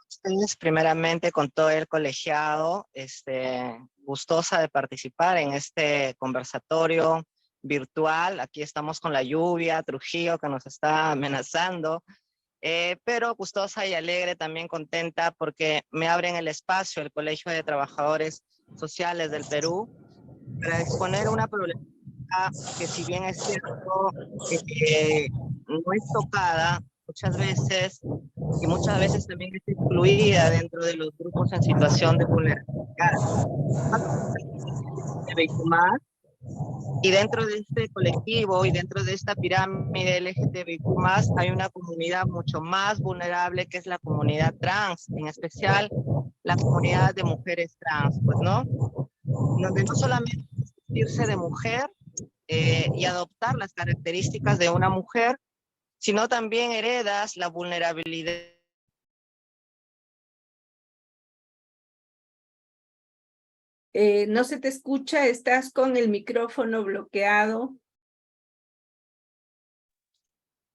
ustedes, primeramente con todo el colegiado, gustosa de participar en este conversatorio virtual. Aquí estamos con la lluvia, Trujillo, que nos está amenazando, pero gustosa y alegre, también contenta porque me abren el espacio el Colegio de Trabajadores Sociales del Perú para exponer una problemática que, si bien es cierto, no es tocada muchas veces también es excluida dentro de los grupos en situación de vulnerabilidad. LGTBIQ+, y dentro de este colectivo y dentro de esta pirámide LGTBIQ+, hay una comunidad mucho más vulnerable, que es la comunidad trans, en especial la comunidad de mujeres trans, pues, ¿no? Donde no solamente es vestirse de mujer y adoptar las características de una mujer, sino también heredas la vulnerabilidad. No se te escucha, estás con el micrófono bloqueado.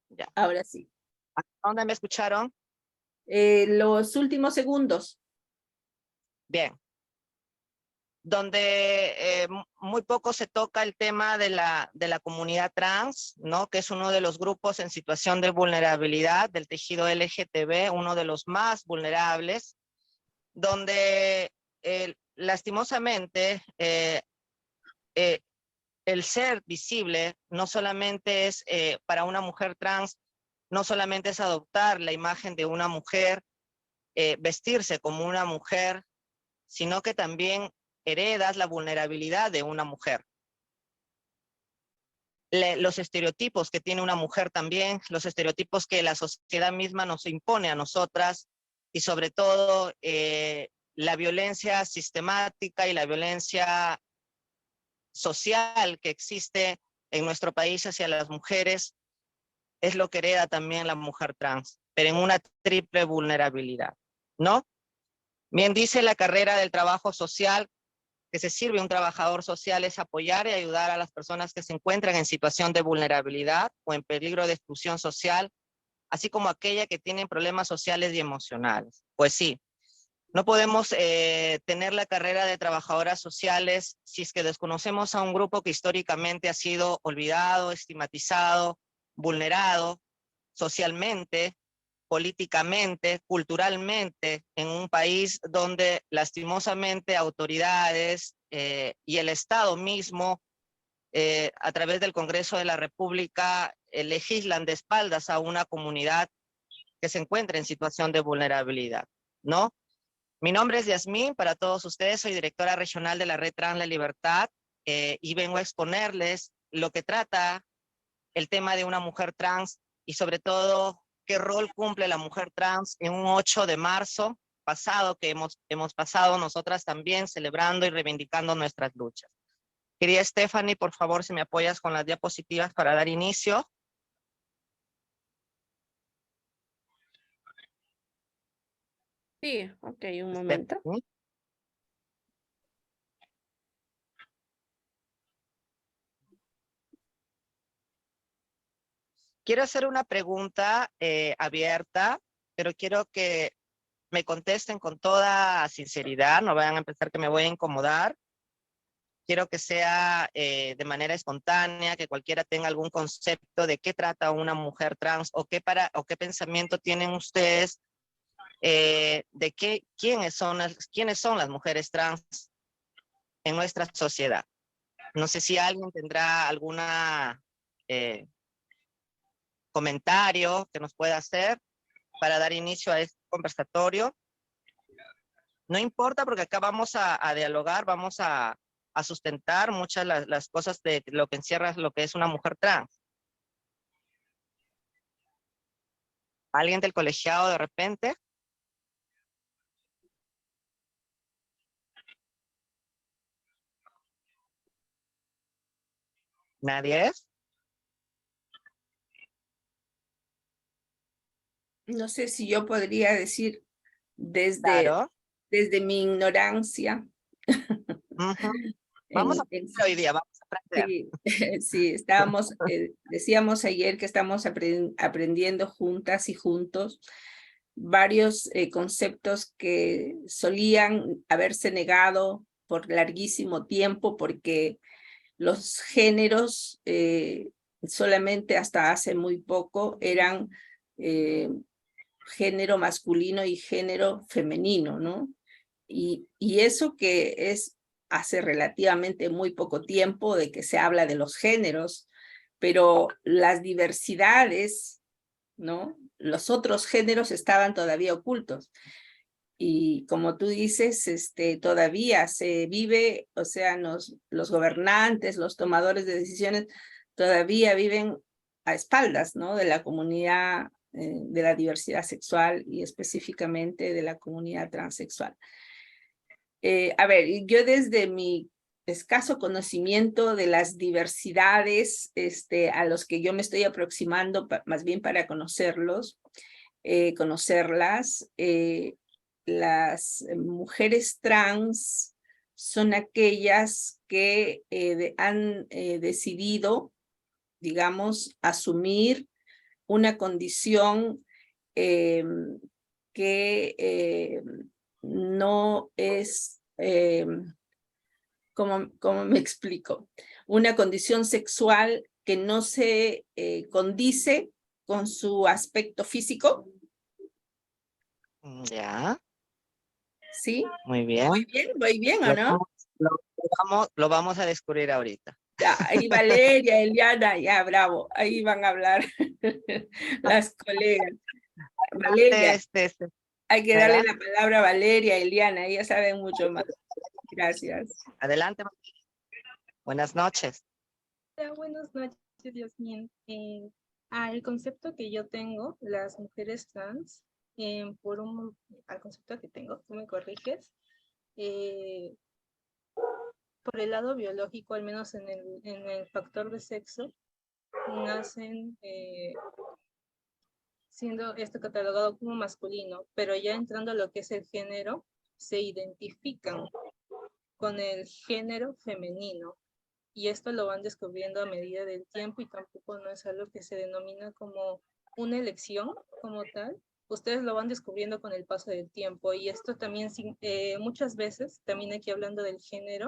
Ya. Ahora sí. ¿A dónde me escucharon? Los últimos segundos. Bien. Donde muy poco se toca el tema de la comunidad trans, ¿no? Que es uno de los grupos en situación de vulnerabilidad del tejido LGTB, uno de los más vulnerables, donde lastimosamente el ser visible no solamente es para una mujer trans, no solamente es adoptar la imagen de una mujer, vestirse como una mujer, sino que también heredas la vulnerabilidad de una mujer. Los estereotipos que tiene una mujer también, los estereotipos que la sociedad misma nos impone a nosotras, y sobre todo la violencia sistemática y la violencia social que existe en nuestro país hacia las mujeres, es lo que hereda también la mujer trans, pero en una triple vulnerabilidad, ¿no? Bien dice la carrera del trabajo social, que se sirve un trabajador social es apoyar y ayudar a las personas que se encuentran en situación de vulnerabilidad o en peligro de exclusión social, así como aquella que tienen problemas sociales y emocionales. Pues sí, no podemos tener la carrera de trabajadoras sociales si es que desconocemos a un grupo que históricamente ha sido olvidado, estigmatizado, vulnerado socialmente, políticamente, culturalmente, en un país donde lastimosamente autoridades y el Estado mismo, a través del Congreso de la República, legislan de espaldas a una comunidad que se encuentra en situación de vulnerabilidad, ¿no? Mi nombre es Yasmín, para todos ustedes, soy directora regional de la Red Trans La Libertad, y vengo a exponerles lo que trata el tema de una mujer trans y sobre todo qué rol cumple la mujer trans en un 8 de marzo pasado que hemos pasado nosotras también celebrando y reivindicando nuestras luchas. Quería Stephanie, por favor, si me apoyas con las diapositivas para dar inicio. Sí, ok, un momento. Stephanie. Quiero hacer una pregunta abierta, pero quiero que me contesten con toda sinceridad, no vayan a pensar que me voy a incomodar. Quiero que sea de manera espontánea, que cualquiera tenga algún concepto de qué trata una mujer trans o qué pensamiento tienen ustedes de quiénes son las mujeres trans en nuestra sociedad. No sé si alguien tendrá alguna comentario que nos pueda hacer para dar inicio a este conversatorio. No importa, porque acá vamos a dialogar, vamos a sustentar muchas las cosas de lo que encierra lo que es una mujer trans. ¿Alguien del colegiado de repente? ¿Nadie es? No sé si yo podría decir desde Claro. mi ignorancia. Vamos a En, aprender hoy día, vamos a aprender. sí, sí, decíamos ayer que estamos aprendiendo juntas y juntos varios conceptos que solían haberse negado por larguísimo tiempo, porque los géneros solamente hasta hace muy poco eran género masculino y género femenino, ¿no? Y eso que es hace relativamente muy poco tiempo de que se habla de los géneros, pero las diversidades, ¿no? Los otros géneros estaban todavía ocultos. Y como tú dices, todavía se vive, o sea, los gobernantes, los tomadores de decisiones, todavía viven a espaldas, ¿no? De la comunidad de la diversidad sexual y específicamente de la comunidad transexual. A ver, yo desde mi escaso conocimiento de las diversidades a los que yo me estoy aproximando, más bien para conocerlos, conocerlas, las mujeres trans son aquellas que han decidido, digamos, asumir una condición que no es, ¿cómo me explico? Una condición sexual que no se condice con su aspecto físico. Ya, ¿Sí? muy bien. Voy bien, ¿o no? Lo vamos a descubrir ahorita. Ya, ahí Valeria, Eliana, ya, bravo, ahí van a hablar las colegas. Valeria, hay que darle la palabra a Valeria, Eliana, ellas saben mucho más. Gracias. Adelante. Buenas noches. Hola, buenas noches, Yasmin. Al concepto que yo tengo, las mujeres trans, al concepto que tengo, tú me corriges, por el lado biológico, al menos en el factor de sexo, nacen siendo esto catalogado como masculino, pero ya entrando a lo que es el género, se identifican con el género femenino. Y esto lo van descubriendo a medida del tiempo y tampoco no es algo que se denomina como una elección como tal. Ustedes lo van descubriendo con el paso del tiempo y esto también muchas veces, también aquí hablando del género,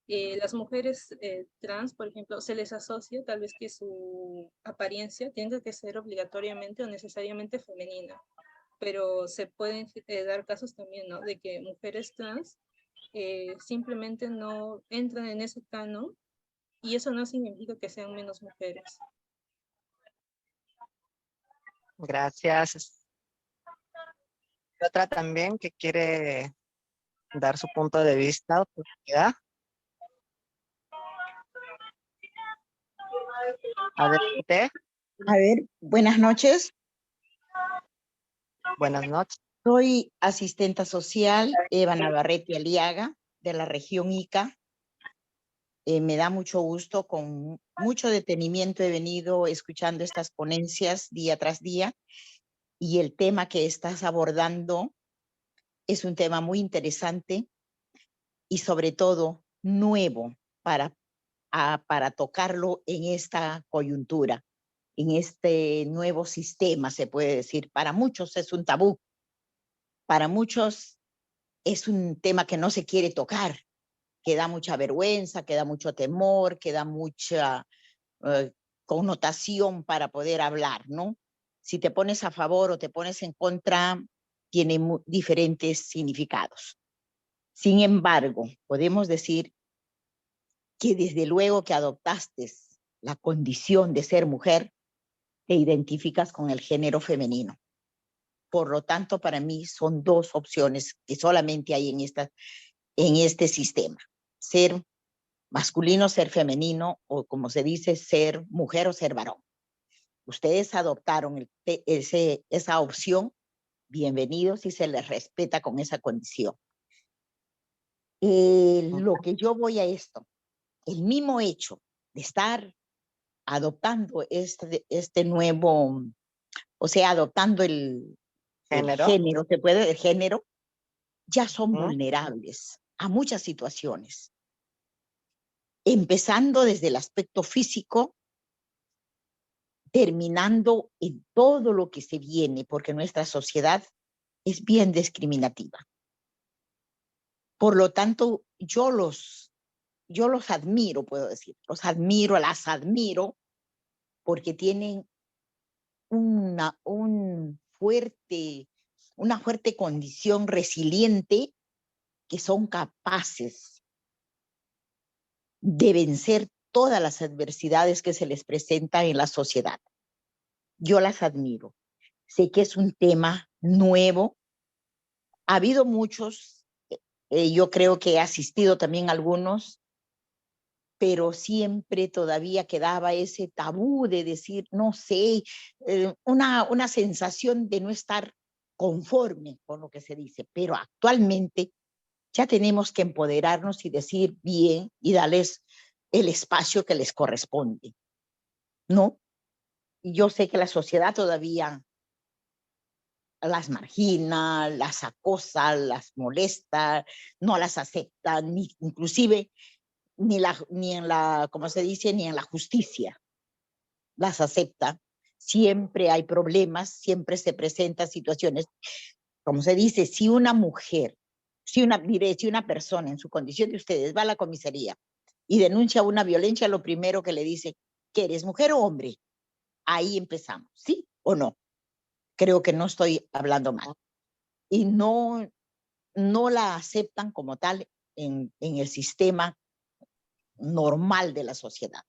las mujeres trans, por ejemplo, se les asocia tal vez que su apariencia tenga que ser obligatoriamente o necesariamente femenina, pero se pueden dar casos también, ¿no? De que mujeres trans simplemente no entran en ese canon y eso no significa que sean menos mujeres. Gracias. Otra también que quiere dar su punto de vista, oportunidad. Adelante. A ver, buenas noches. Buenas noches. Soy asistenta social Eva Navarrete Aliaga, de la región Ica. Me da mucho gusto, con mucho detenimiento he venido escuchando estas ponencias día tras día, y el tema que estás abordando es un tema muy interesante y sobre todo nuevo para tocarlo en esta coyuntura, en este nuevo sistema, se puede decir. Para muchos es un tabú, para muchos es un tema que no se quiere tocar, que da mucha vergüenza, que da mucho temor, que da mucha connotación para poder hablar, ¿no? Si te pones a favor o te pones en contra, tiene diferentes significados. Sin embargo, podemos decir que desde luego que adoptaste la condición de ser mujer, te identificas con el género femenino. Por lo tanto, para mí son dos opciones que solamente hay en este sistema: ser masculino, ser femenino, o como se dice, ser mujer o ser varón. Ustedes adoptaron esa opción, bienvenidos, y se les respeta con esa condición. Lo que yo voy a esto, el mismo hecho de estar adoptando este nuevo, o sea, adoptando el género, se puede, el género, ya son vulnerables a muchas situaciones. Empezando desde el aspecto físico, terminando en todo lo que se viene, porque nuestra sociedad es bien discriminativa. Por lo tanto, yo los admiro, puedo decir, los admiro, las admiro, porque tienen una fuerte condición resiliente, que son capaces de vencer todas las adversidades que se les presentan en la sociedad. Yo las admiro. Sé que es un tema nuevo. Ha habido muchos, yo creo que he asistido también a algunos, pero siempre todavía quedaba ese tabú de decir, no sé, una sensación de no estar conforme con lo que se dice. Pero actualmente ya tenemos que empoderarnos y decir bien y darles el espacio que les corresponde, ¿no? Y yo sé que la sociedad todavía las margina, las acosa, las molesta, no las acepta, ni inclusive ni en la, ¿cómo se dice? Ni en la justicia las acepta. Siempre hay problemas, siempre se presentan situaciones. Como se dice, si una mujer, si una persona en su condición de ustedes va a la comisaría y denuncia una violencia, lo primero que le dice, ¿que eres mujer o hombre? Ahí empezamos, ¿sí o no? Creo que no estoy hablando mal. Y no la aceptan como tal en el sistema normal de la sociedad.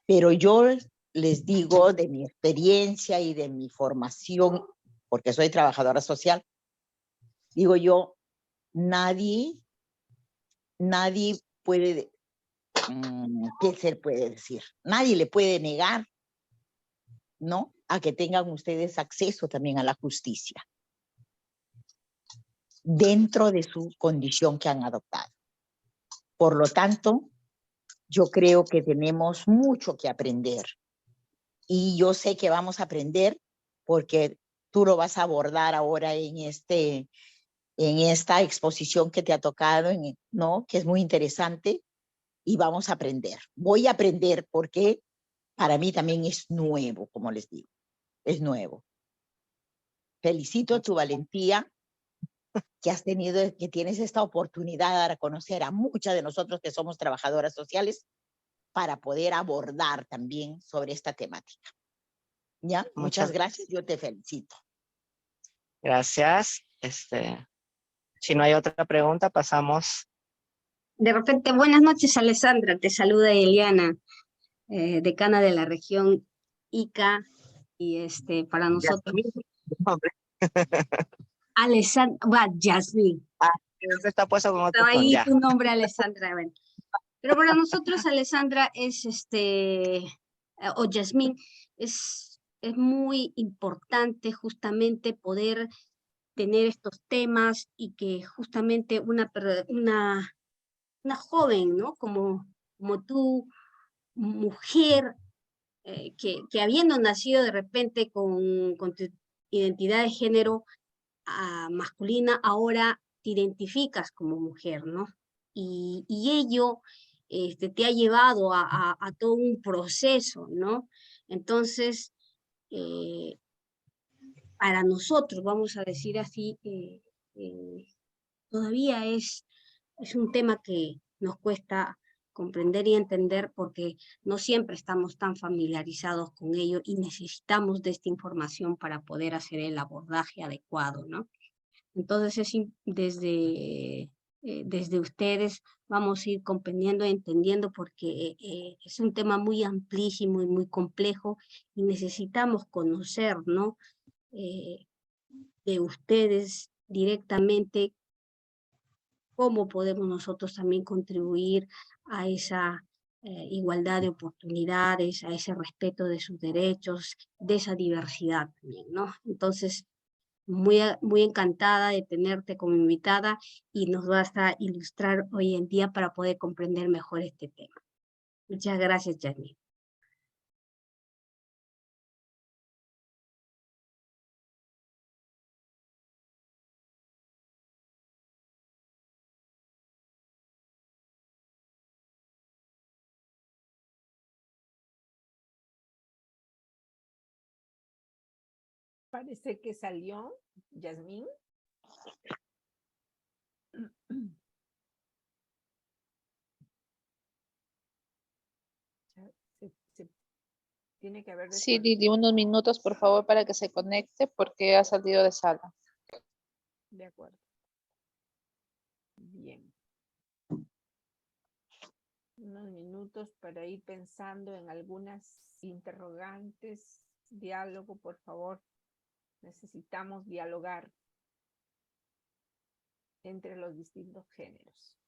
Pero yo les digo de mi experiencia y de mi formación, porque soy trabajadora social, digo yo, nadie puede, ¿qué se puede decir? Nadie le puede negar, ¿no? A que tengan ustedes acceso también a la justicia dentro de su condición que han adoptado. Por lo tanto, yo creo que tenemos mucho que aprender. Y yo sé que vamos a aprender porque tú lo vas a abordar ahora en esta exposición que te ha tocado, ¿no? Que es muy interesante, y vamos a aprender. Voy a aprender porque para mí también es nuevo, como les digo, es nuevo. Felicito tu valentía que has tenido, que tienes esta oportunidad de dar a conocer a muchas de nosotros que somos trabajadoras sociales para poder abordar también sobre esta temática. ¿Ya? Muchas gracias, yo te felicito. Gracias. Si no hay otra pregunta, pasamos. De repente, buenas noches, Alessandra. Te saluda Eliana, decana de la región Ica. Y para nosotros, Alessandra, Yasmín. Está puesto con otro Estaba tono, ahí ya. tu nombre, Alessandra. Bueno. Pero para nosotros, Alessandra, es o Yasmín, es muy importante justamente poder tener estos temas y que justamente una joven, ¿no? Como tú, mujer, que habiendo nacido de repente con tu identidad de género masculina, ahora te identificas como mujer, ¿no? Y ello te ha llevado a todo un proceso, ¿no? Entonces, para nosotros, vamos a decir así, todavía es un tema que nos cuesta comprender y entender porque no siempre estamos tan familiarizados con ello y necesitamos de esta información para poder hacer el abordaje adecuado, ¿no? Entonces, desde ustedes vamos a ir comprendiendo y entendiendo porque es un tema muy amplísimo y muy complejo y necesitamos conocer, ¿no? De ustedes directamente cómo podemos nosotros también contribuir a esa igualdad de oportunidades, a ese respeto de sus derechos, de esa diversidad también, ¿no? Entonces, muy encantada de tenerte como invitada y nos vas a ilustrar hoy en día para poder comprender mejor este tema. Muchas gracias, Jasmine. Parece que salió Yasmín. Se tiene que haber Sí, Lili, unos minutos, por favor, para que se conecte porque ha salido de sala. De acuerdo. Bien. Unos minutos para ir pensando en algunas interrogantes. Diálogo, por favor. Necesitamos dialogar entre los distintos géneros.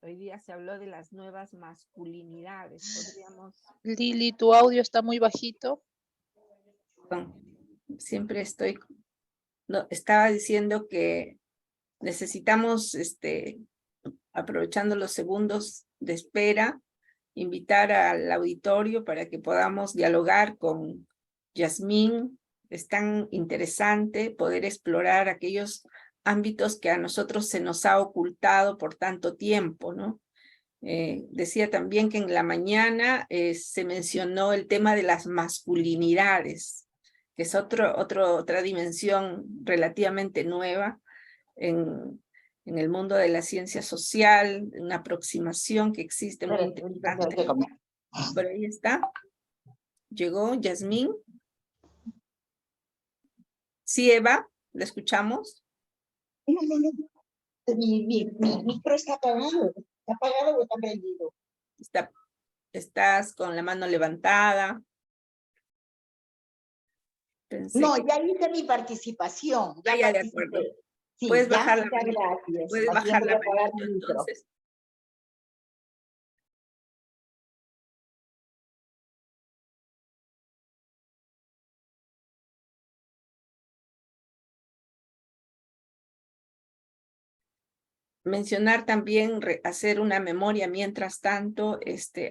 Hoy día se habló de las nuevas masculinidades. Podríamos... Lili, tu audio está muy bajito. Siempre estoy... No, estaba diciendo que necesitamos, aprovechando los segundos de espera, invitar al auditorio para que podamos dialogar con Yasmín. Es tan interesante poder explorar aquellos ámbitos que a nosotros se nos ha ocultado por tanto tiempo, ¿no? Decía también que en la mañana se mencionó el tema de las masculinidades, que es otra dimensión relativamente nueva en el mundo de la ciencia social, una aproximación que existe muy interesante. Por ahí está. Llegó Yasmín. Sí, Eva, ¿la escuchamos? No, no, no. Mi micro está apagado. ¿Está apagado o está prendido? Estás con la mano levantada. Pensé No, que... ya hice mi participación. Ya ya, de participé. acuerdo. Sí, Puedes ya, bajar la muchas manito. gracias. Puedes Más bien bajar voy la a apagar manito, mi micro. entonces. Mencionar también, hacer una memoria mientras tanto,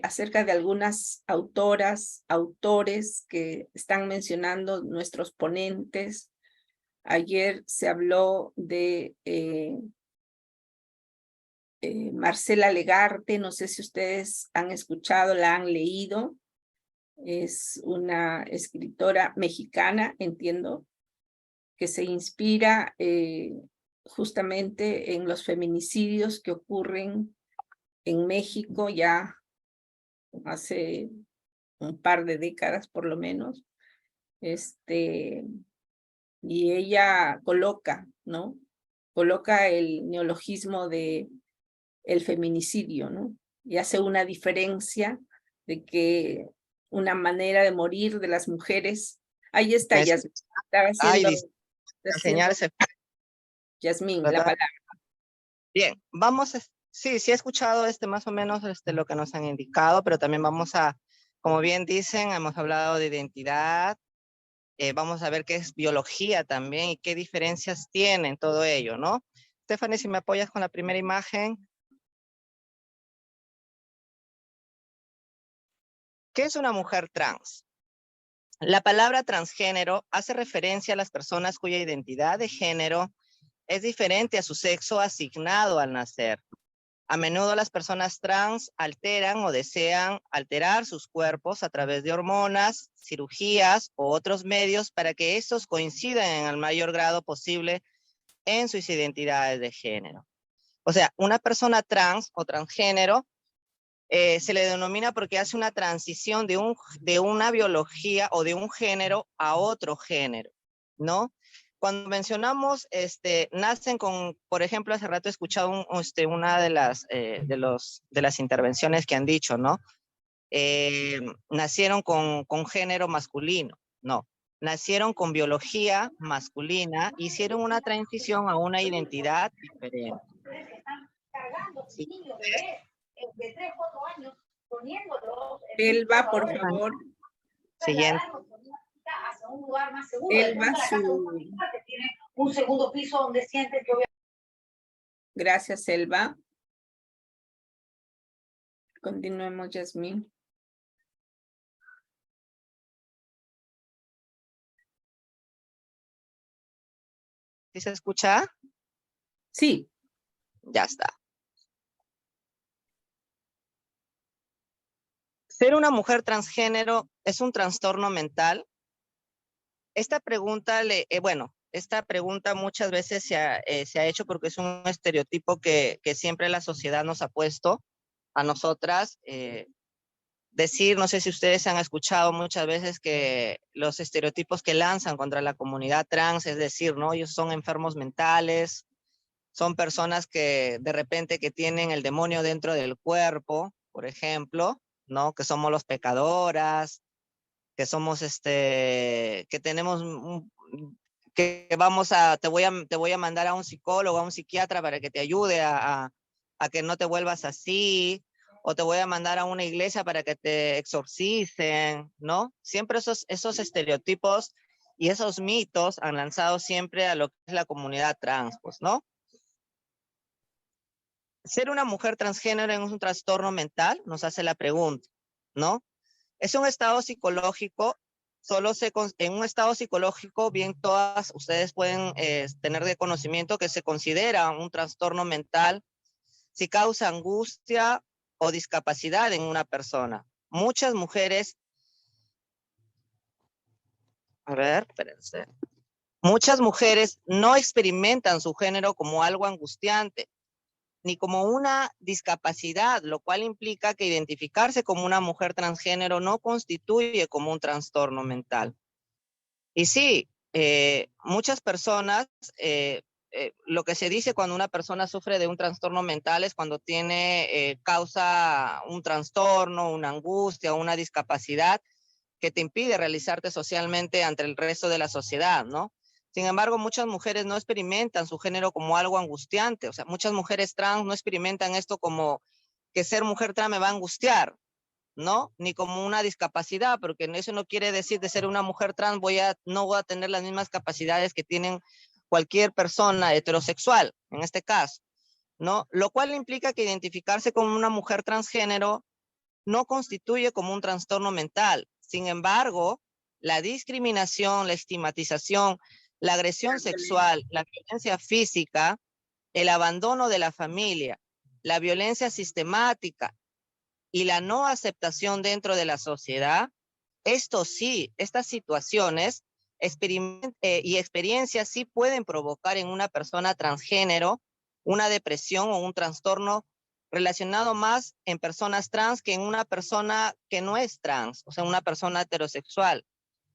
acerca de algunas autoras, autores que están mencionando nuestros ponentes. Ayer se habló de Marcela Legarte, no sé si ustedes han escuchado, la han leído. Es una escritora mexicana, entiendo, que se inspira justamente en los feminicidios que ocurren en México ya hace un par de décadas por lo menos. Y ella coloca, ¿no? Coloca el neologismo de el feminicidio, ¿no? Y hace una diferencia de que una manera de morir de las mujeres. Ahí está, Yasmín. Estaba haciendo, Enseñarse. Yasmín, la ¿Verdad? palabra. Bien, vamos, sí he escuchado más o menos lo que nos han indicado, pero también vamos a, como bien dicen, hemos hablado de identidad, vamos a ver qué es biología también y qué diferencias tienen todo ello, ¿no? Stephanie, si me apoyas con la primera imagen. ¿Qué es una mujer trans? La palabra transgénero hace referencia a las personas cuya identidad de género es diferente a su sexo asignado al nacer. A menudo las personas trans alteran o desean alterar sus cuerpos a través de hormonas, cirugías o otros medios para que estos coincidan en el mayor grado posible en sus identidades de género. O sea, una persona trans o transgénero se le denomina porque hace una transición de una biología o de un género a otro género, ¿no? Cuando mencionamos, nacen con, por ejemplo, hace rato he escuchado una de las intervenciones que han dicho, ¿no? Nacieron con género masculino, no. Nacieron con biología masculina, hicieron una transición a una identidad diferente. Sí. De 3, 4 años, poniéndolos Elba, por favor. Siguiente. hacia un lugar más seguro. Elba, que tiene un segundo piso donde siente que... Gracias, Elba. Continuemos, Yasmín. ¿Sí se escucha? Sí. Ya está. ¿Ser una mujer transgénero es un trastorno mental? Esta pregunta, esta pregunta muchas veces se ha hecho porque es un estereotipo que siempre la sociedad nos ha puesto a nosotras. Decir, no sé si ustedes han escuchado muchas veces que los estereotipos que lanzan contra la comunidad trans, es decir, ¿no? Ellos son enfermos mentales, son personas que de repente que tienen el demonio dentro del cuerpo, por ejemplo, ¿no? Que somos los pecadoras, que somos que tenemos que te voy a mandar a un psicólogo, a un psiquiatra para que te ayude a que no te vuelvas así, o te voy a mandar a una iglesia para que te exorcicen, ¿no? Siempre esos estereotipos y esos mitos han lanzado siempre a lo que es la comunidad trans, pues, ¿no? Ser una mujer transgénero es un trastorno mental, nos hace la pregunta, ¿no? Es un estado psicológico, en un estado psicológico, bien todas ustedes pueden tener de conocimiento que se considera un trastorno mental si causa angustia o discapacidad en una persona. Muchas mujeres, espérense. Muchas mujeres no experimentan su género como algo angustiante, ni como una discapacidad, lo cual implica que identificarse como una mujer transgénero no constituye como un trastorno mental. Y sí, muchas personas, lo que se dice cuando una persona sufre de un trastorno mental es cuando causa un trastorno, una angustia, una discapacidad que te impide realizarte socialmente ante el resto de la sociedad, ¿no? Sin embargo, muchas mujeres no experimentan su género como algo angustiante. O sea, muchas mujeres trans no experimentan esto como que ser mujer trans me va a angustiar, ¿no? Ni como una discapacidad, porque eso no quiere decir de ser una mujer trans no voy a tener las mismas capacidades que tienen cualquier persona heterosexual, en este caso, ¿no? Lo cual implica que identificarse como una mujer transgénero no constituye como un trastorno mental. Sin embargo, la discriminación, la estigmatización, la agresión sexual, la violencia física, el abandono de la familia, la violencia sistemática y la no aceptación dentro de la sociedad, esto sí, estas situaciones y experiencias sí pueden provocar en una persona transgénero una depresión o un trastorno relacionado más en personas trans que en una persona que no es trans, o sea, una persona heterosexual.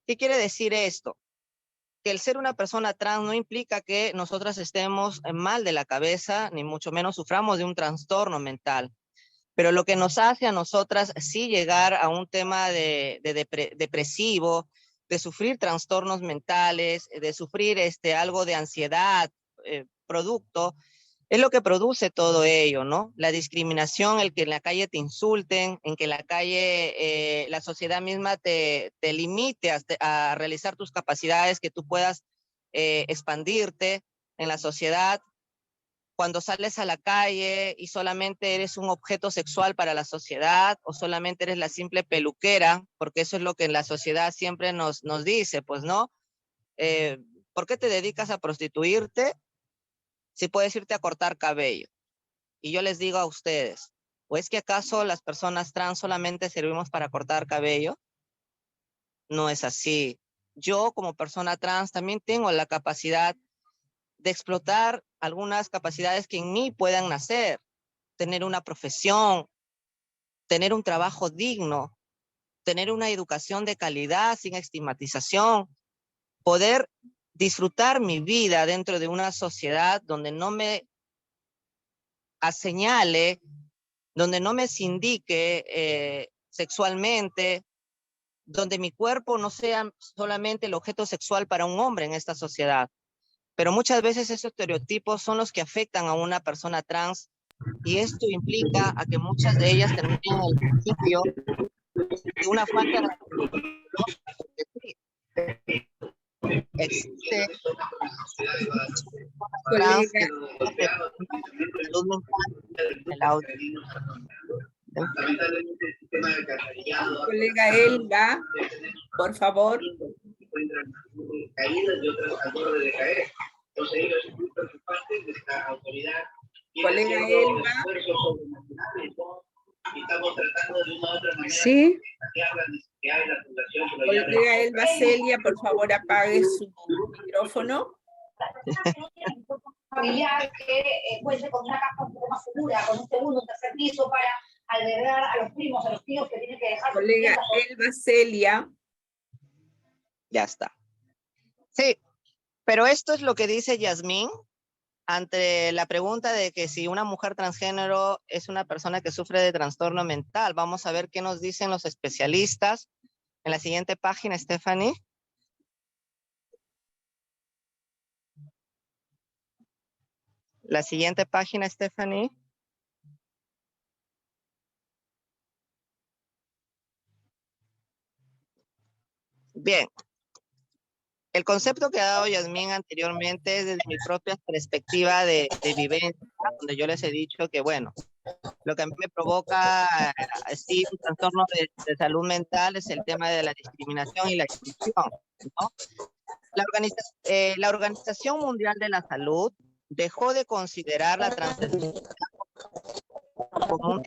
¿Qué quiere decir esto? Que el ser una persona trans no implica que nosotras estemos mal de la cabeza, ni mucho menos suframos de un trastorno mental. Pero lo que nos hace a nosotras sí llegar a un tema depresivo, de sufrir trastornos mentales, de sufrir algo de ansiedad, producto, es lo que produce todo ello, ¿no? La discriminación, el que en la calle te insulten, en que en la calle la sociedad misma te limite a realizar tus capacidades, que tú puedas expandirte en la sociedad. Cuando sales a la calle y solamente eres un objeto sexual para la sociedad o solamente eres la simple peluquera, porque eso es lo que la sociedad siempre nos dice, pues, ¿no? ¿Por qué te dedicas a prostituirte si puedes irte a cortar cabello? Y yo les digo a ustedes, ¿o es que acaso las personas trans solamente servimos para cortar cabello? No es así. Yo como persona trans también tengo la capacidad de explotar algunas capacidades que en mí puedan nacer, tener una profesión, tener un trabajo digno, tener una educación de calidad sin estigmatización, poder disfrutar mi vida dentro de una sociedad donde no me señale, donde no me sindique sexualmente, donde mi cuerpo no sea solamente el objeto sexual para un hombre en esta sociedad. Pero muchas veces esos estereotipos son los que afectan a una persona trans y esto implica a que muchas de ellas terminen al principio de una falta de existe trans que salud mental en el audio. Colega Elba, por favor. Colega Elba. Sí. Colega Elba Celia, por favor, apague su micrófono. Familiar que cuente con una casa un poco más segura, con un segundo, un tercer piso para albergar a los primos, a los tíos que tienen que dejar. Colega Elba Celia. Ya está. Sí, pero esto es lo que dice Yasmín ante la pregunta de que si una mujer transgénero es una persona que sufre de trastorno mental. Vamos a ver qué nos dicen los especialistas. En la siguiente página, Stephanie. La siguiente página, Stephanie. Bien. El concepto que ha dado Yasmín anteriormente es desde mi propia perspectiva de vivencia, donde yo les he dicho que, bueno, lo que a mí me provoca sí, un trastorno de salud mental es el tema de la discriminación y la exclusión, ¿no? La Organización Mundial de la Salud dejó de considerar la transexualidad como un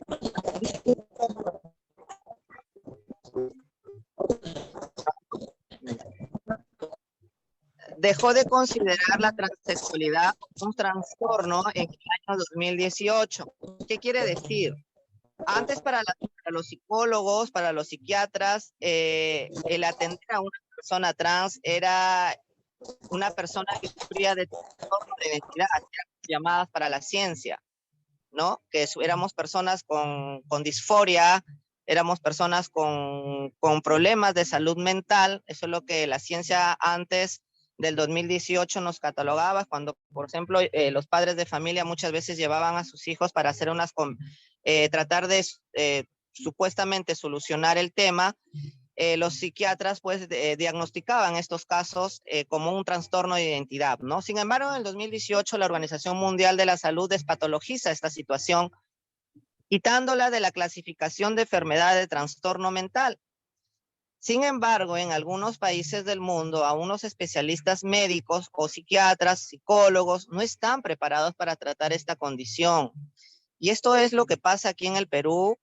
dejó de considerar la transexualidad como un trastorno en el año 2018. ¿Qué quiere decir? Antes para los psicólogos, para los psiquiatras, el atender a una persona trans era una persona que sufría de trastorno de identidad, llamadas para la ciencia, ¿no? Que éramos personas con disforia, éramos personas con problemas de salud mental. Eso es lo que la ciencia antes del 2018 nos catalogaba, cuando, por ejemplo, los padres de familia muchas veces llevaban a sus hijos para hacer tratar de supuestamente solucionar el tema. Los psiquiatras pues diagnosticaban estos casos como un trastorno de identidad, ¿no? Sin embargo, en el 2018 la Organización Mundial de la Salud despatologiza esta situación, quitándola de la clasificación de enfermedad de trastorno mental. Sin embargo, en algunos países del mundo, aún los especialistas médicos o psiquiatras, psicólogos, no están preparados para tratar esta condición. Y esto es lo que pasa aquí en el Perú,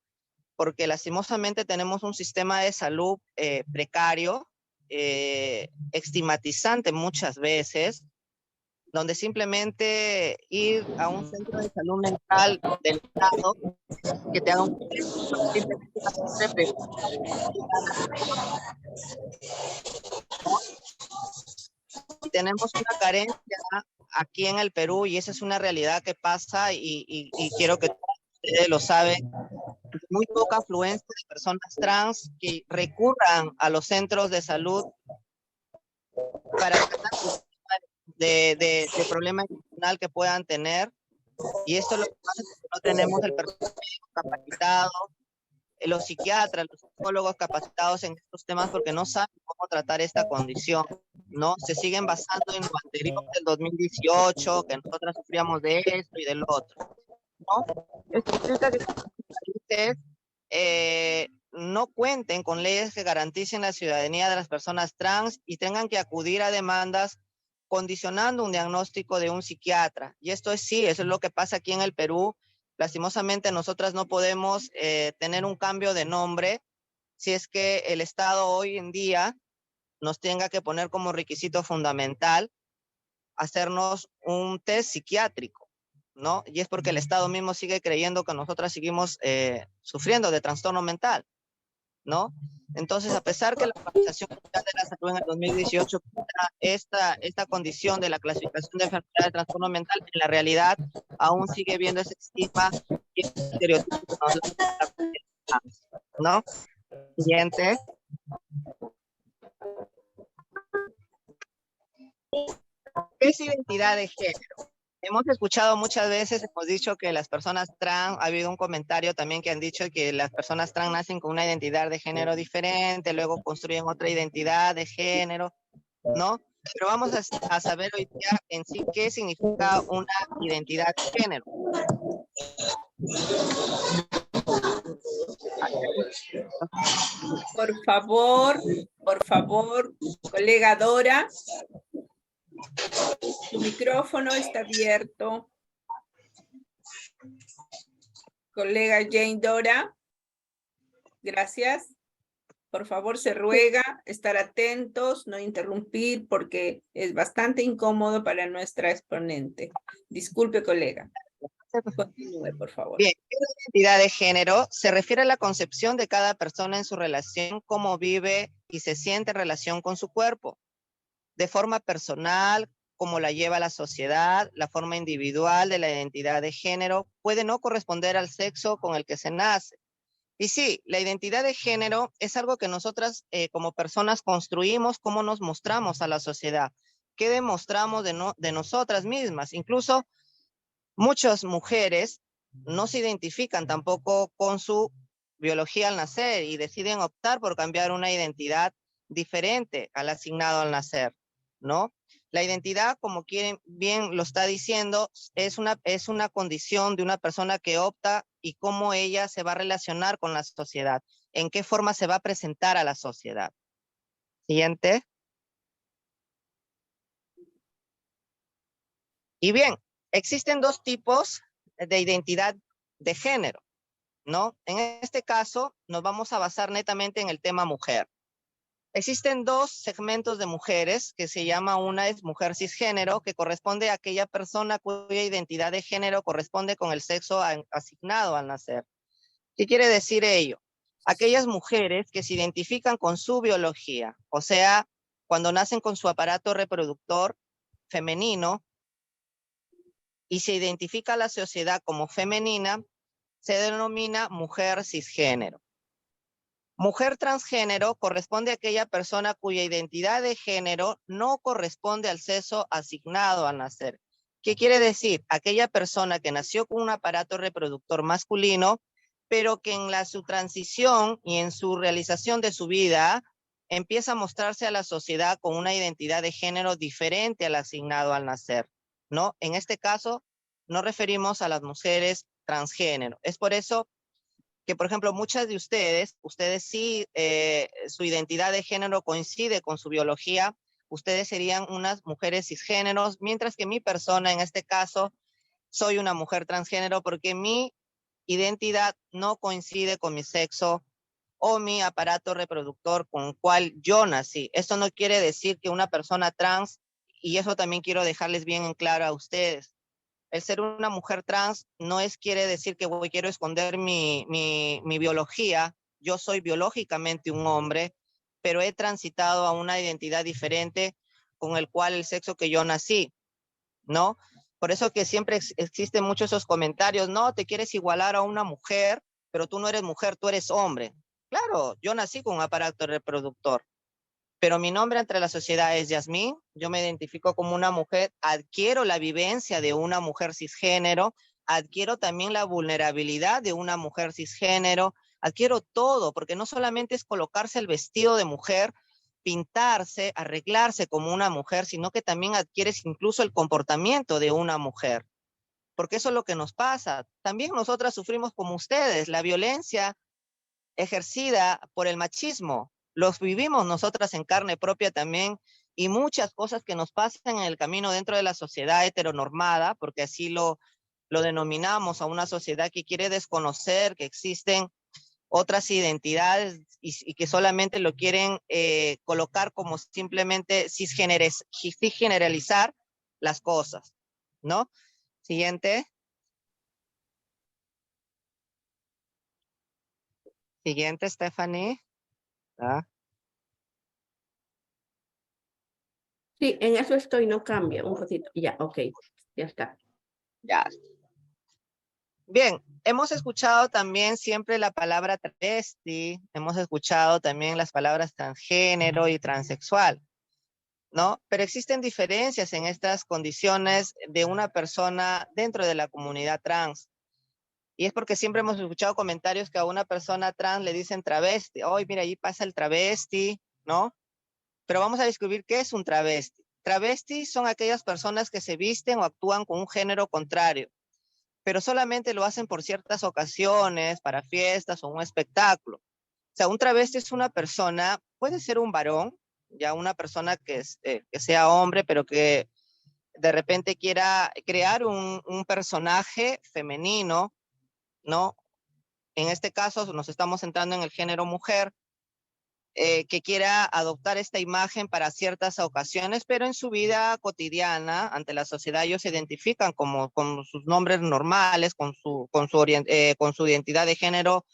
porque lastimosamente tenemos un sistema de salud precario, estigmatizante muchas veces, donde simplemente ir a un centro de salud mental del Estado que te haga un y tenemos una carencia aquí en el Perú, y esa es una realidad que pasa, y quiero que ustedes lo saben. Muy poca afluencia de personas trans que recurran a los centros de salud para tratar de problemas emocional que puedan tener. Y esto lo que pasa es que no tenemos el personal capacitado, los psiquiatras, los psicólogos capacitados en estos temas, porque no saben cómo tratar esta condición, ¿no? Se siguen basando en lo anterior del 2018, que nosotras sufríamos de esto y del otro, ¿no? Esto implica que ustedes no cuenten con leyes que garanticen la ciudadanía de las personas trans y tengan que acudir a demandas condicionando un diagnóstico de un psiquiatra. Y esto es sí, eso es lo que pasa aquí en el Perú. Lastimosamente nosotras no podemos tener un cambio de nombre si es que el Estado hoy en día nos tenga que poner como requisito fundamental hacernos un test psiquiátrico, ¿no? Y es porque el Estado mismo sigue creyendo que nosotras seguimos sufriendo de trastorno mental, ¿no? Entonces, a pesar que la Organización Mundial de la Salud en el 2018 esta condición de la clasificación de enfermedad de trastorno mental, en la realidad aún sigue viendo ese estigma y ese estereotipo, ¿no? Siguiente. ¿Qué es identidad de género? Hemos escuchado muchas veces, hemos dicho que las personas trans, ha habido un comentario también que han dicho que las personas trans nacen con una identidad de género diferente, luego construyen otra identidad de género, ¿no? Pero vamos a saber hoy día en sí qué significa una identidad de género. Por favor, colega Dora. Su micrófono está abierto. Colega Jane Dora. Gracias. Por favor, se ruega estar atentos, no interrumpir, porque es bastante incómodo para nuestra exponente. Disculpe, colega. Continúe, por favor. Bien, la identidad de género se refiere a la concepción de cada persona en su relación, cómo vive y se siente en relación con su cuerpo, de forma personal, cómo la lleva la sociedad. La forma individual de la identidad de género puede no corresponder al sexo con el que se nace. Y sí, la identidad de género es algo que nosotras como personas construimos, cómo nos mostramos a la sociedad, qué demostramos de nosotras mismas. Incluso muchas mujeres no se identifican tampoco con su biología al nacer y deciden optar por cambiar una identidad diferente al asignado al nacer, ¿no? La identidad, como quieren, bien lo está diciendo, es una condición de una persona que opta y cómo ella se va a relacionar con la sociedad, en qué forma se va a presentar a la sociedad. Siguiente. Y bien, existen dos tipos de identidad de género, ¿no? En este caso, nos vamos a basar netamente en el tema mujer. Existen dos segmentos de mujeres que se llama, una es mujer cisgénero, que corresponde a aquella persona cuya identidad de género corresponde con el sexo asignado al nacer. ¿Qué quiere decir ello? Aquellas mujeres que se identifican con su biología, o sea, cuando nacen con su aparato reproductor femenino y se identifica a la sociedad como femenina, se denomina mujer cisgénero. Mujer transgénero corresponde a aquella persona cuya identidad de género no corresponde al sexo asignado al nacer. ¿Qué quiere decir? Aquella persona que nació con un aparato reproductor masculino, pero que en su transición y en su realización de su vida empieza a mostrarse a la sociedad con una identidad de género diferente al asignado al nacer, ¿no? En este caso, nos referimos a las mujeres transgénero. Es por eso que, por ejemplo, muchas de ustedes sí, su identidad de género coincide con su biología, ustedes serían unas mujeres cisgéneros, mientras que mi persona, en este caso, soy una mujer transgénero porque mi identidad no coincide con mi sexo o mi aparato reproductor con el cual yo nací. Esto no quiere decir que una persona trans, y eso también quiero dejarles bien en claro a ustedes, el ser una mujer trans no quiere decir que quiero esconder mi biología. Yo soy biológicamente un hombre, pero he transitado a una identidad diferente con el cual el sexo que yo nací, ¿no? Por eso que siempre existen muchos esos comentarios, no, te quieres igualar a una mujer, pero tú no eres mujer, tú eres hombre. Claro, yo nací con un aparato reproductor, pero mi nombre entre la sociedad es Yasmín, yo me identifico como una mujer, adquiero la vivencia de una mujer cisgénero, adquiero también la vulnerabilidad de una mujer cisgénero, adquiero todo, porque no solamente es colocarse el vestido de mujer, pintarse, arreglarse como una mujer, sino que también adquieres incluso el comportamiento de una mujer, porque eso es lo que nos pasa. También nosotras sufrimos como ustedes, la violencia ejercida por el machismo. Los vivimos nosotras en carne propia también, y muchas cosas que nos pasan en el camino dentro de la sociedad heteronormada, porque así lo denominamos, a una sociedad que quiere desconocer que existen otras identidades y que solamente lo quieren colocar como simplemente cisgeneralizar las cosas, ¿no? Siguiente. Siguiente, Stephanie. ¿Ah? Sí, en eso estoy, no cambia un poquito. Ya, ok, ya está. Ya. Bien, hemos escuchado también siempre la palabra travesti, hemos escuchado también las palabras transgénero y transexual, ¿no? Pero existen diferencias en estas condiciones de una persona dentro de la comunidad trans. Y es porque siempre hemos escuchado comentarios que a una persona trans le dicen travesti. Hoy, mira, ahí pasa el travesti, ¿no? Pero vamos a descubrir qué es un travesti. Travestis son aquellas personas que se visten o actúan con un género contrario, pero solamente lo hacen por ciertas ocasiones, para fiestas o un espectáculo. O sea, un travesti es una persona, puede ser un varón, ya una persona que sea hombre, pero que de repente quiera crear un personaje femenino, ¿no? en este caso nos estamos centrando en el género mujer, que quiera adoptar esta imagen para ciertas ocasiones, pero en su vida cotidiana, ante la sociedad, ellos se identifican como con sus nombres normales, con su identidad de género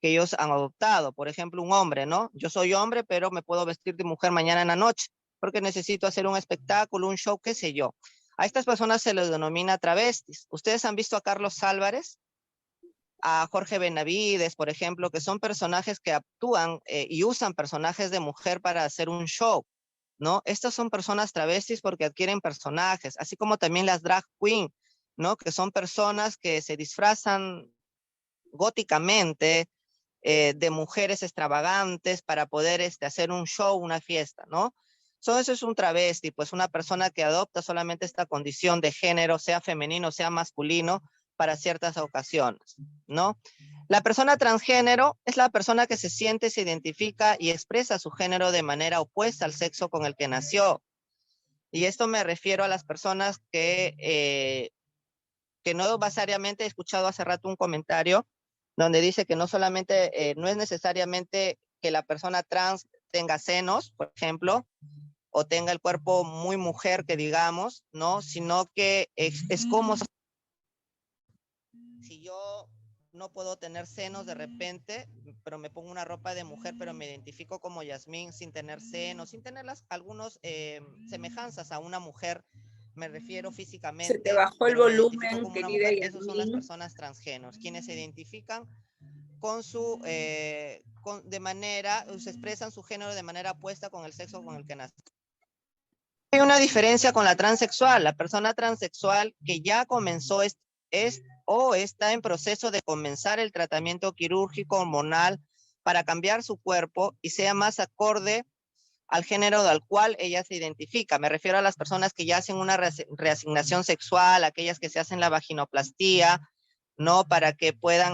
que ellos han adoptado. Por ejemplo, un hombre, ¿no? Yo soy hombre, pero me puedo vestir de mujer mañana en la noche, porque necesito hacer un espectáculo, un show, qué sé yo. A estas personas se les denomina travestis. ¿Ustedes han visto a Carlos Álvarez? A Jorge Benavides, por ejemplo, que son personajes que actúan y usan personajes de mujer para hacer un show, ¿no? Estas son personas travestis porque adquieren personajes, así como también las drag queen, ¿no? Que son personas que se disfrazan góticamente de mujeres extravagantes para poder hacer un show, una fiesta, ¿no? Eso es un travesti, pues una persona que adopta solamente esta condición de género, sea femenino, sea masculino, para ciertas ocasiones, ¿no? La persona transgénero es la persona que se siente, se identifica y expresa su género de manera opuesta al sexo con el que nació. Y esto me refiero a las personas que no necesariamente, he escuchado hace rato un comentario donde dice que no solamente, no es necesariamente que la persona trans tenga senos, por ejemplo, o tenga el cuerpo muy mujer, que digamos, ¿no? Sino que es como si yo no puedo tener senos de repente, pero me pongo una ropa de mujer, pero me identifico como Yasmín sin tener senos, sin tener algunos semejanzas a una mujer, me refiero Se te físicamente, bajó el pero me identifico volumen, como una querida mujer. Esas son las Yasmín. personas transgéneros, quienes se identifican con su, de manera, se expresan su género de manera opuesta con el sexo con el que nacen. Hay una diferencia con la transexual. La persona transexual que ya comenzó o está en proceso de comenzar el tratamiento quirúrgico hormonal para cambiar su cuerpo y sea más acorde al género al cual ella se identifica. Me refiero a las personas que ya hacen una reasignación sexual, aquellas que se hacen la vaginoplastía, ¿no? Para que puedan,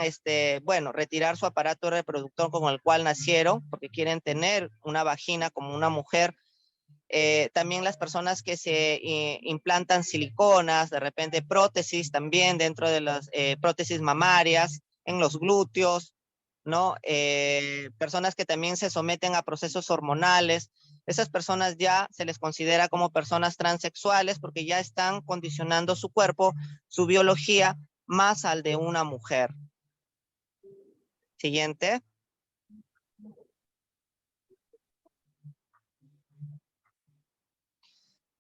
bueno, retirar su aparato reproductor con el cual nacieron, porque quieren tener una vagina como una mujer. También las personas que se implantan siliconas, de repente prótesis también dentro de las prótesis mamarias, en los glúteos, ¿no? Personas que también se someten a procesos hormonales. Esas personas ya se les considera como personas transexuales porque ya están condicionando su cuerpo, su biología, más al de una mujer. Siguiente.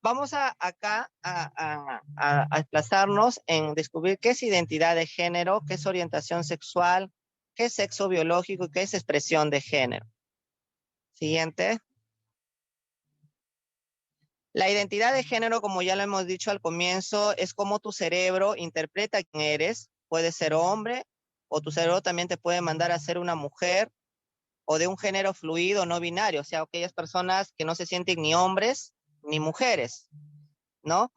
Vamos acá a desplazarnos en descubrir qué es identidad de género, qué es orientación sexual, qué es sexo biológico y qué es expresión de género. Siguiente. La identidad de género, como ya lo hemos dicho al comienzo, es cómo tu cerebro interpreta quién eres. Puede ser hombre o tu cerebro también te puede mandar a ser una mujer o de un género fluido no binario, o sea, aquellas personas que no se sienten ni hombres ni mujeres, ¿no?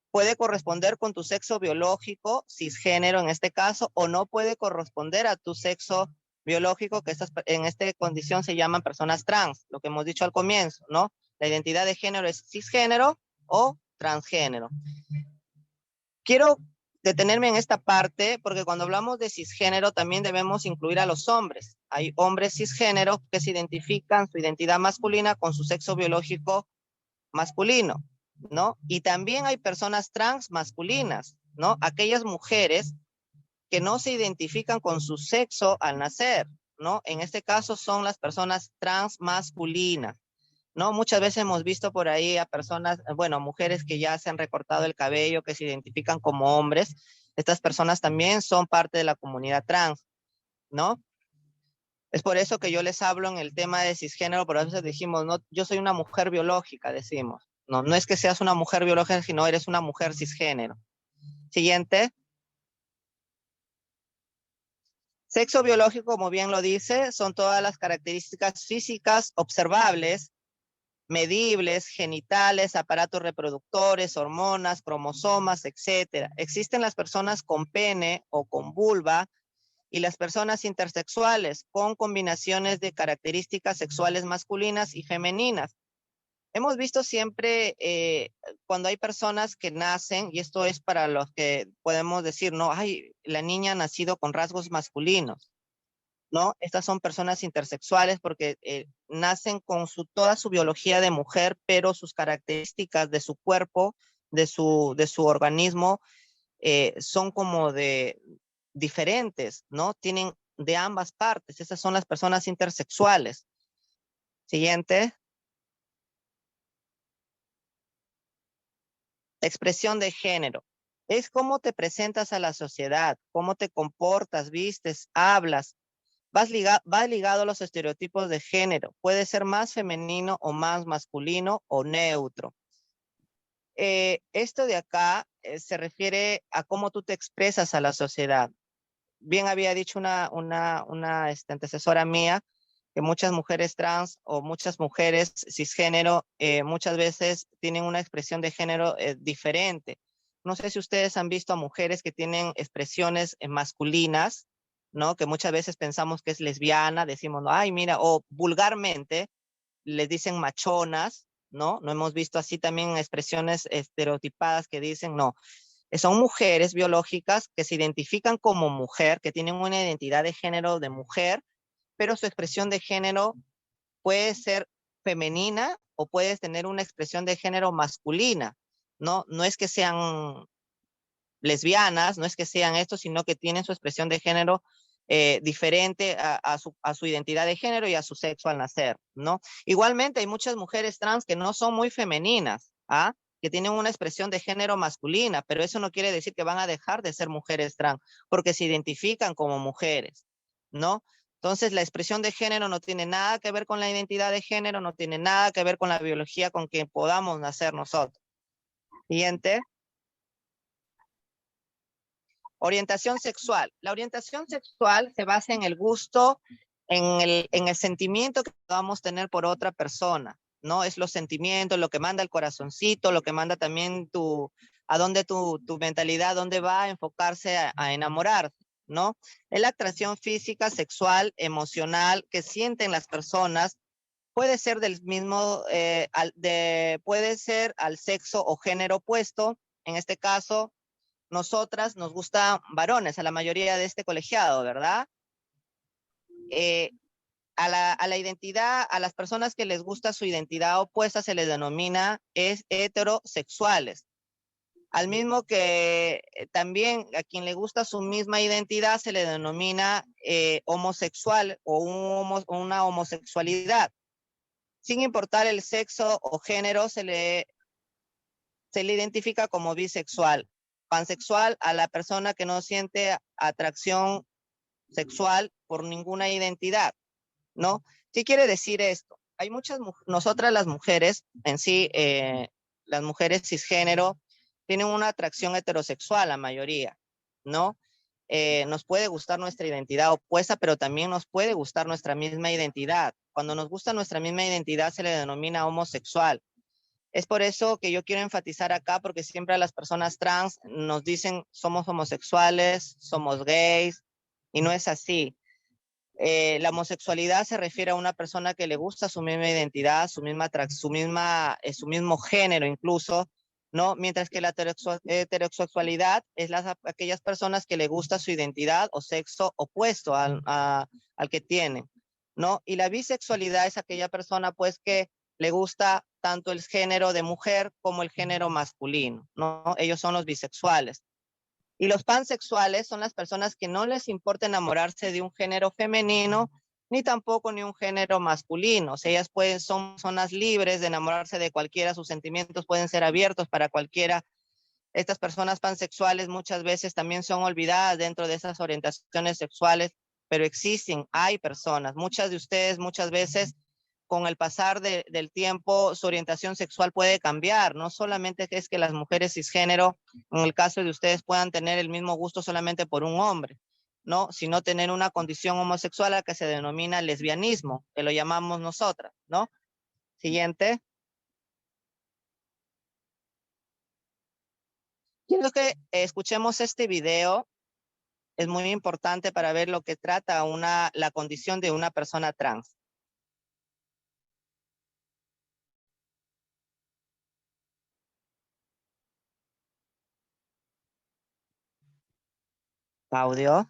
Puede corresponder con tu sexo biológico, cisgénero en este caso, o no puede corresponder a tu sexo biológico, que en esta condición se llaman personas trans, lo que hemos dicho al comienzo, ¿no? La identidad de género es cisgénero o transgénero. Quiero detenerme en esta parte porque cuando hablamos de cisgénero también debemos incluir a los hombres. Hay hombres cisgénero que se identifican su identidad masculina con su sexo biológico masculino, ¿no? Y también hay personas trans masculinas, ¿no? Aquellas mujeres que no se identifican con su sexo al nacer, ¿no? En este caso son las personas trans masculinas, ¿no? Muchas veces hemos visto por ahí a personas, bueno, mujeres que ya se han recortado el cabello, que se identifican como hombres. Estas personas también son parte de la comunidad trans, ¿no? Es por eso que yo les hablo en el tema de cisgénero, pero a veces decimos, no, yo soy una mujer biológica, decimos. No, no es que seas una mujer biológica, sino eres una mujer cisgénero. Siguiente. Sexo biológico, como bien lo dice, son todas las características físicas observables, medibles, genitales, aparatos reproductores, hormonas, cromosomas, etc. Existen las personas con pene o con vulva, y las personas intersexuales con combinaciones de características sexuales masculinas y femeninas. Hemos visto siempre cuando hay personas que nacen, y esto es para los que podemos decir, no, ay, la niña ha nacido con rasgos masculinos, ¿no? Estas son personas intersexuales porque nacen con toda su biología de mujer, pero sus características de su cuerpo, de su organismo, son como de diferentes, ¿no? Tienen de ambas partes. Esas son las personas intersexuales. Siguiente. Expresión de género. Es cómo te presentas a la sociedad, cómo te comportas, vistes, hablas. Va ligado a los estereotipos de género. Puede ser más femenino o más masculino o neutro. Esto de acá se refiere a cómo tú te expresas a la sociedad. Bien había dicho una antecesora mía que muchas mujeres trans o muchas mujeres cisgénero muchas veces tienen una expresión de género diferente. No sé si ustedes han visto a mujeres que tienen expresiones masculinas, ¿no? Que muchas veces pensamos que es lesbiana, decimos, no, ay, mira, o vulgarmente les dicen machonas, ¿no? No hemos visto así también expresiones estereotipadas que dicen, no, son mujeres biológicas que se identifican como mujer, que tienen una identidad de género de mujer, pero su expresión de género puede ser femenina o puede tener una expresión de género masculina, ¿no? No es que sean lesbianas, no es que sean esto, sino que tienen su expresión de género diferente a su identidad de género y a su sexo al nacer, ¿no? Igualmente hay muchas mujeres trans que no son muy femeninas, ¿ah? Que tienen una expresión de género masculina, pero eso no quiere decir que van a dejar de ser mujeres trans, porque se identifican como mujeres, ¿no? Entonces, la expresión de género no tiene nada que ver con la identidad de género, no tiene nada que ver con la biología con que podamos nacer nosotros. Siguiente. Orientación sexual. La orientación sexual se basa en el gusto, en el sentimiento que podamos tener por otra persona, ¿no? Es los sentimientos, lo que manda el corazoncito, lo que manda también a dónde tu mentalidad, dónde va a enfocarse a enamorarse, ¿no? Es la atracción física, sexual, emocional que sienten las personas. Puede ser del mismo, puede ser al sexo o género opuesto. En este caso, nosotras nos gustan varones, a la mayoría de este colegiado, ¿verdad? A la identidad, a las personas que les gusta su identidad opuesta se les denomina heterosexuales. Al mismo que también a quien le gusta su misma identidad se le denomina homosexual o una homosexualidad. Sin importar el sexo o género, se le identifica como bisexual. Pansexual a la persona que no siente atracción sexual por ninguna identidad, ¿no? ¿Qué quiere decir esto? Hay nosotras las mujeres en sí, las mujeres cisgénero, tienen una atracción heterosexual la mayoría, ¿no? Nos puede gustar nuestra identidad opuesta, pero también nos puede gustar nuestra misma identidad. Cuando nos gusta nuestra misma identidad se le denomina homosexual. Es por eso que yo quiero enfatizar acá, porque siempre a las personas trans nos dicen somos homosexuales, somos gays, y no es así. La homosexualidad se refiere a una persona que le gusta su misma identidad, su mismo género incluso, ¿no? Mientras que la heterosexualidad es aquellas personas que le gusta su identidad o sexo opuesto al que tienen, ¿no? Y la bisexualidad es aquella persona pues que le gusta tanto el género de mujer como el género masculino, ¿no? Ellos son los bisexuales. Y los pansexuales son las personas que no les importa enamorarse de un género femenino, ni tampoco ni un género masculino. O sea, ellas son personas libres de enamorarse de cualquiera, sus sentimientos pueden ser abiertos para cualquiera. Estas personas pansexuales muchas veces también son olvidadas dentro de esas orientaciones sexuales, pero existen, hay personas, muchas de ustedes muchas veces con el pasar del tiempo su orientación sexual puede cambiar. No solamente es que las mujeres cisgénero, en el caso de ustedes, puedan tener el mismo gusto solamente por un hombre, ¿no? Sino tener una condición homosexual a que se denomina lesbianismo, que lo llamamos nosotras, ¿no? Siguiente. Quiero que escuchemos este video. Es muy importante para ver lo que trata la condición de una persona trans. Audio.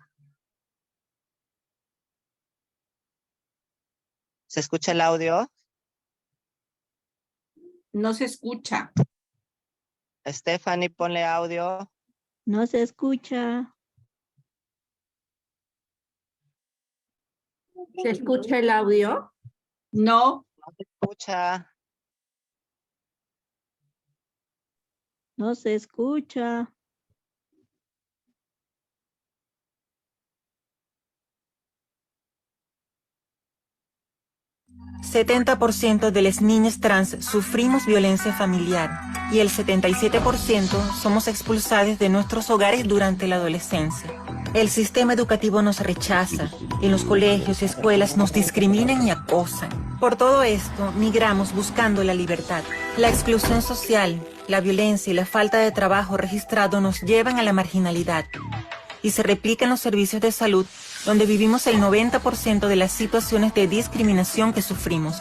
¿Se escucha el audio? No se escucha. Stephanie, ponle audio. No se escucha. ¿Se escucha el audio? No, No se escucha. No se escucha. El 70% de las niñas trans sufrimos violencia familiar y el 77% somos expulsadas de nuestros hogares durante la adolescencia. El sistema educativo nos rechaza, en los colegios y escuelas nos discriminan y acosan. Por todo esto, migramos buscando la libertad. La exclusión social, la violencia y la falta de trabajo registrado nos llevan a la marginalidad y se replica en los servicios de salud, donde vivimos el 90% de las situaciones de discriminación que sufrimos.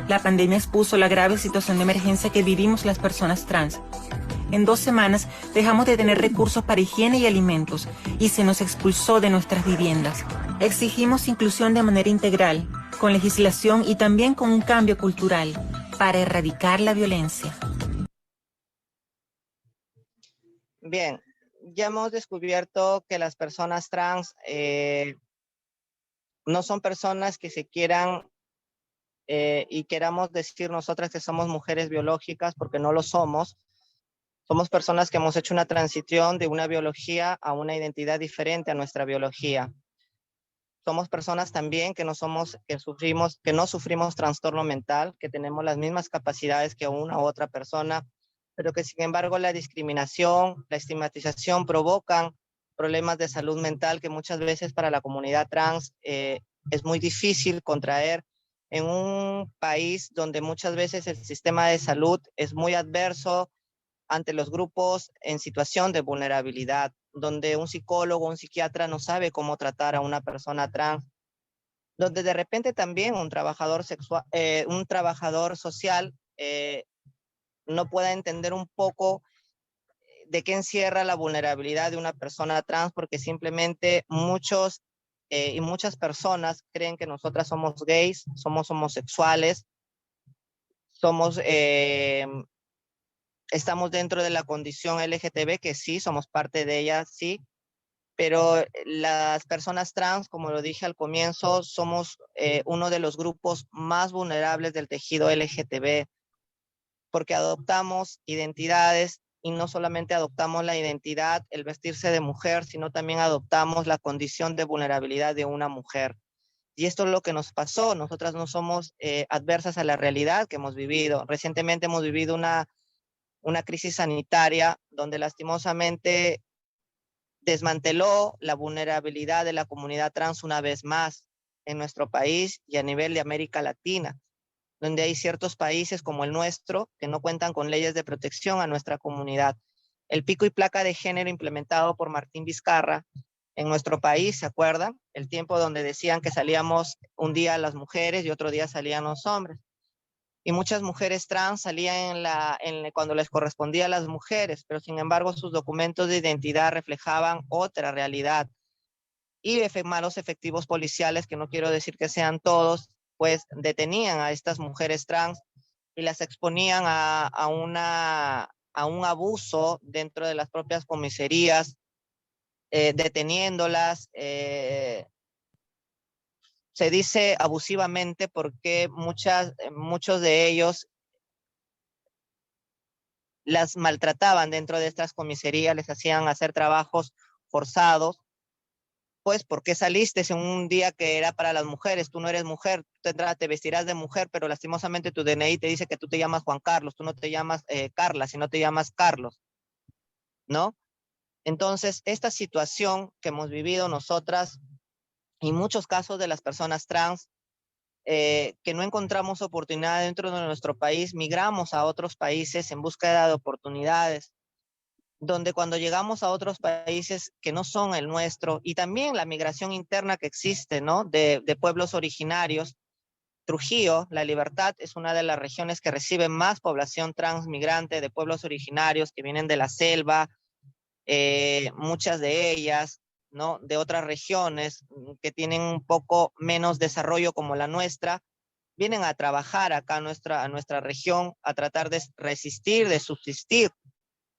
La pandemia expuso la grave situación de emergencia que vivimos las personas trans. En 2 semanas dejamos de tener recursos para higiene y alimentos y se nos expulsó de nuestras viviendas. Exigimos inclusión de manera integral, con legislación y también con un cambio cultural, para erradicar la violencia. Bien, ya hemos descubierto que las personas trans no son personas que se quieran y queramos decir nosotras que somos mujeres biológicas, porque no lo somos. Somos personas que hemos hecho una transición de una biología a una identidad diferente a nuestra biología. Somos personas también que no sufrimos trastorno mental, que tenemos las mismas capacidades que una u otra persona, pero que sin embargo la discriminación, la estigmatización provocan problemas de salud mental que muchas veces para la comunidad trans es muy difícil contraer en un país donde muchas veces el sistema de salud es muy adverso ante los grupos en situación de vulnerabilidad, donde un psicólogo, un psiquiatra no sabe cómo tratar a una persona trans, donde de repente también un trabajador social no pueda entender un poco de qué encierra la vulnerabilidad de una persona trans, porque simplemente muchos y muchas personas creen que nosotras somos gays, somos homosexuales, estamos dentro de la condición LGTB, que sí, somos parte de ella, sí, pero las personas trans, como lo dije al comienzo, somos uno de los grupos más vulnerables del tejido LGTB, porque adoptamos identidades y no solamente adoptamos la identidad, el vestirse de mujer, sino también adoptamos la condición de vulnerabilidad de una mujer. Y esto es lo que nos pasó. Nosotras no somos adversas a la realidad que hemos vivido. Recientemente hemos vivido una crisis sanitaria donde lastimosamente desmanteló la vulnerabilidad de la comunidad trans una vez más en nuestro país y a nivel de América Latina, donde hay ciertos países como el nuestro que no cuentan con leyes de protección a nuestra comunidad. El pico y placa de género implementado por Martín Vizcarra en nuestro país, ¿se acuerdan? El tiempo donde decían que salíamos un día las mujeres y otro día salían los hombres. Y muchas mujeres trans salían cuando les correspondía a las mujeres, pero sin embargo sus documentos de identidad reflejaban otra realidad. Y malos efectivos policiales, que no quiero decir que sean todos, pues detenían a estas mujeres trans y las exponían a un abuso dentro de las propias comisarías, deteniéndolas, se dice abusivamente porque muchos de ellos las maltrataban dentro de estas comisarías, les hacían hacer trabajos forzados. Pues, ¿por qué saliste en un día que era para las mujeres? Tú no eres mujer, te vestirás de mujer, pero lastimosamente tu DNI te dice que tú te llamas Juan Carlos, tú no te llamas Carla, sino te llamas Carlos, ¿no? Entonces, esta situación que hemos vivido nosotras y muchos casos de las personas trans, que no encontramos oportunidad dentro de nuestro país, migramos a otros países en búsqueda de oportunidades, donde cuando llegamos a otros países que no son el nuestro, y también la migración interna que existe, ¿no? De pueblos originarios. Trujillo, La Libertad, es una de las regiones que recibe más población transmigrante de pueblos originarios que vienen de la selva, muchas de ellas, ¿no? De otras regiones que tienen un poco menos desarrollo como la nuestra, vienen a trabajar acá a nuestra región, a tratar de resistir, de subsistir.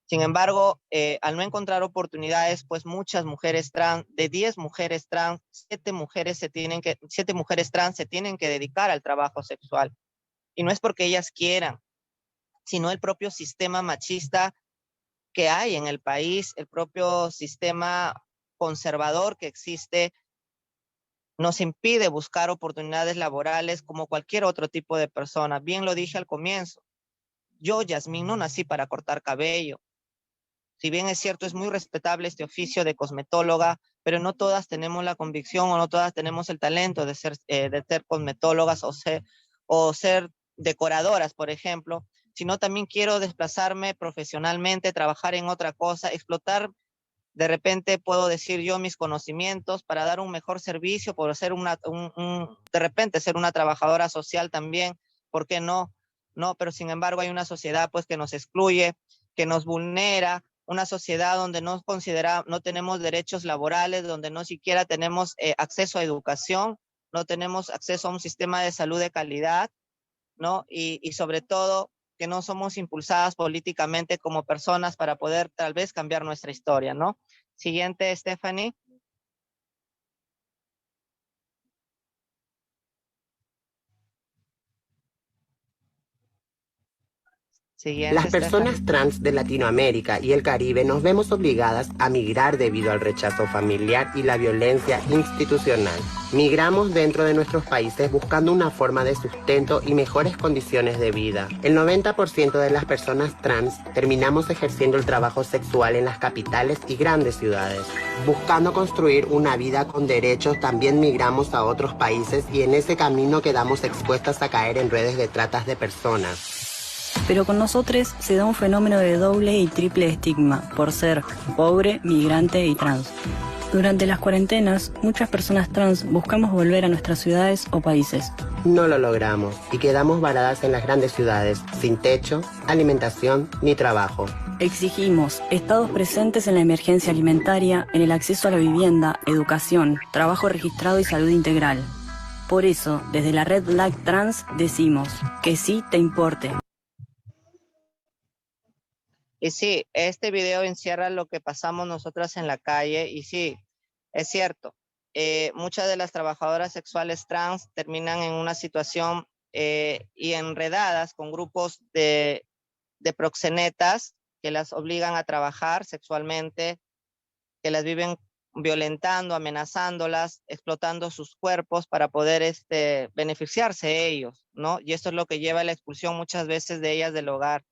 Sin embargo, al no encontrar oportunidades, pues muchas mujeres trans, de 10 mujeres trans, 7 mujeres trans se tienen que dedicar al trabajo sexual. Y no es porque ellas quieran, sino el propio sistema machista que hay en el país, el propio sistema conservador que existe, nos impide buscar oportunidades laborales como cualquier otro tipo de persona. Bien lo dije al comienzo. Yo, Yasmín, no nací para cortar cabello. Si bien es cierto, es muy respetable este oficio de cosmetóloga, pero no todas tenemos la convicción o no todas tenemos el talento de ser cosmetólogas o ser decoradoras, por ejemplo, sino también quiero desplazarme profesionalmente, trabajar en otra cosa, explotar, de repente puedo decir yo mis conocimientos para dar un mejor servicio, por ser de repente ser una trabajadora social también, ¿por qué no? No, pero sin embargo hay una sociedad pues que nos excluye, que nos vulnera, una sociedad donde no tenemos derechos laborales, donde no siquiera tenemos acceso a educación, no tenemos acceso a un sistema de salud de calidad, ¿no? Y sobre todo que no somos impulsadas políticamente como personas para poder tal vez cambiar nuestra historia, ¿no? Siguiente, Stephanie. Siguiente, Las personas Stephanie. trans de Latinoamérica y el Caribe nos vemos obligadas a migrar debido al rechazo familiar y la violencia institucional. Migramos dentro de nuestros países buscando una forma de sustento y mejores condiciones de vida. El 90% de las personas trans terminamos ejerciendo el trabajo sexual en las capitales y grandes ciudades. Buscando construir una vida con derechos, también migramos a otros países y en ese camino quedamos expuestas a caer en redes de tratas de personas. Pero con nosotros se da un fenómeno de doble y triple estigma por ser pobre, migrante y trans. Durante las cuarentenas, muchas personas trans buscamos volver a nuestras ciudades o países. No lo logramos y quedamos varadas en las grandes ciudades, sin techo, alimentación ni trabajo. Exigimos estados presentes en la emergencia alimentaria, en el acceso a la vivienda, educación, trabajo registrado y salud integral. Por eso, desde la Red Black Trans decimos que sí te importe. Y sí, este video encierra lo que pasamos nosotras en la calle y sí, es cierto. Muchas de las trabajadoras sexuales trans terminan en una situación y enredadas con grupos de proxenetas que las obligan a trabajar sexualmente, que las viven violentando, amenazándolas, explotando sus cuerpos para poder beneficiarse ellos, ¿no? Y esto es lo que lleva a la expulsión muchas veces de ellas del hogar.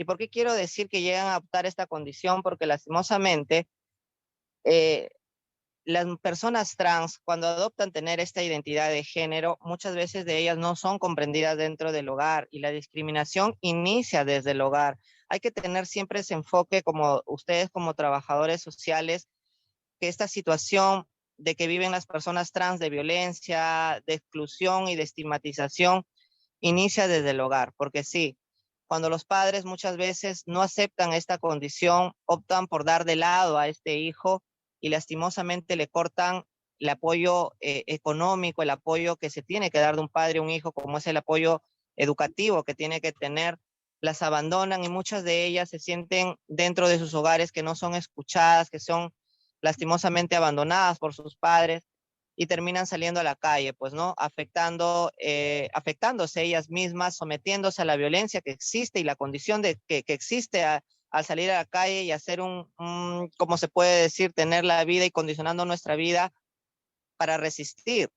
¿Y por qué quiero decir que llegan a optar esta condición? Porque lastimosamente las personas trans, cuando adoptan tener esta identidad de género, muchas veces de ellas no son comprendidas dentro del hogar y la discriminación inicia desde el hogar. Hay que tener siempre ese enfoque como ustedes como trabajadores sociales, que esta situación de que viven las personas trans de violencia, de exclusión y de estigmatización inicia desde el hogar, porque sí, cuando los padres muchas veces no aceptan esta condición, optan por dar de lado a este hijo y lastimosamente le cortan el apoyo económico, el apoyo que se tiene que dar de un padre a un hijo, como es el apoyo educativo que tiene que tener, las abandonan y muchas de ellas se sienten dentro de sus hogares que no son escuchadas, que son lastimosamente abandonadas por sus padres y terminan saliendo a la calle, pues, ¿no? Afectándose ellas mismas, sometiéndose a la violencia que existe y la condición que existe al salir a la calle y hacer ¿cómo se puede decir? Tener la vida y condicionando nuestra vida para resistir.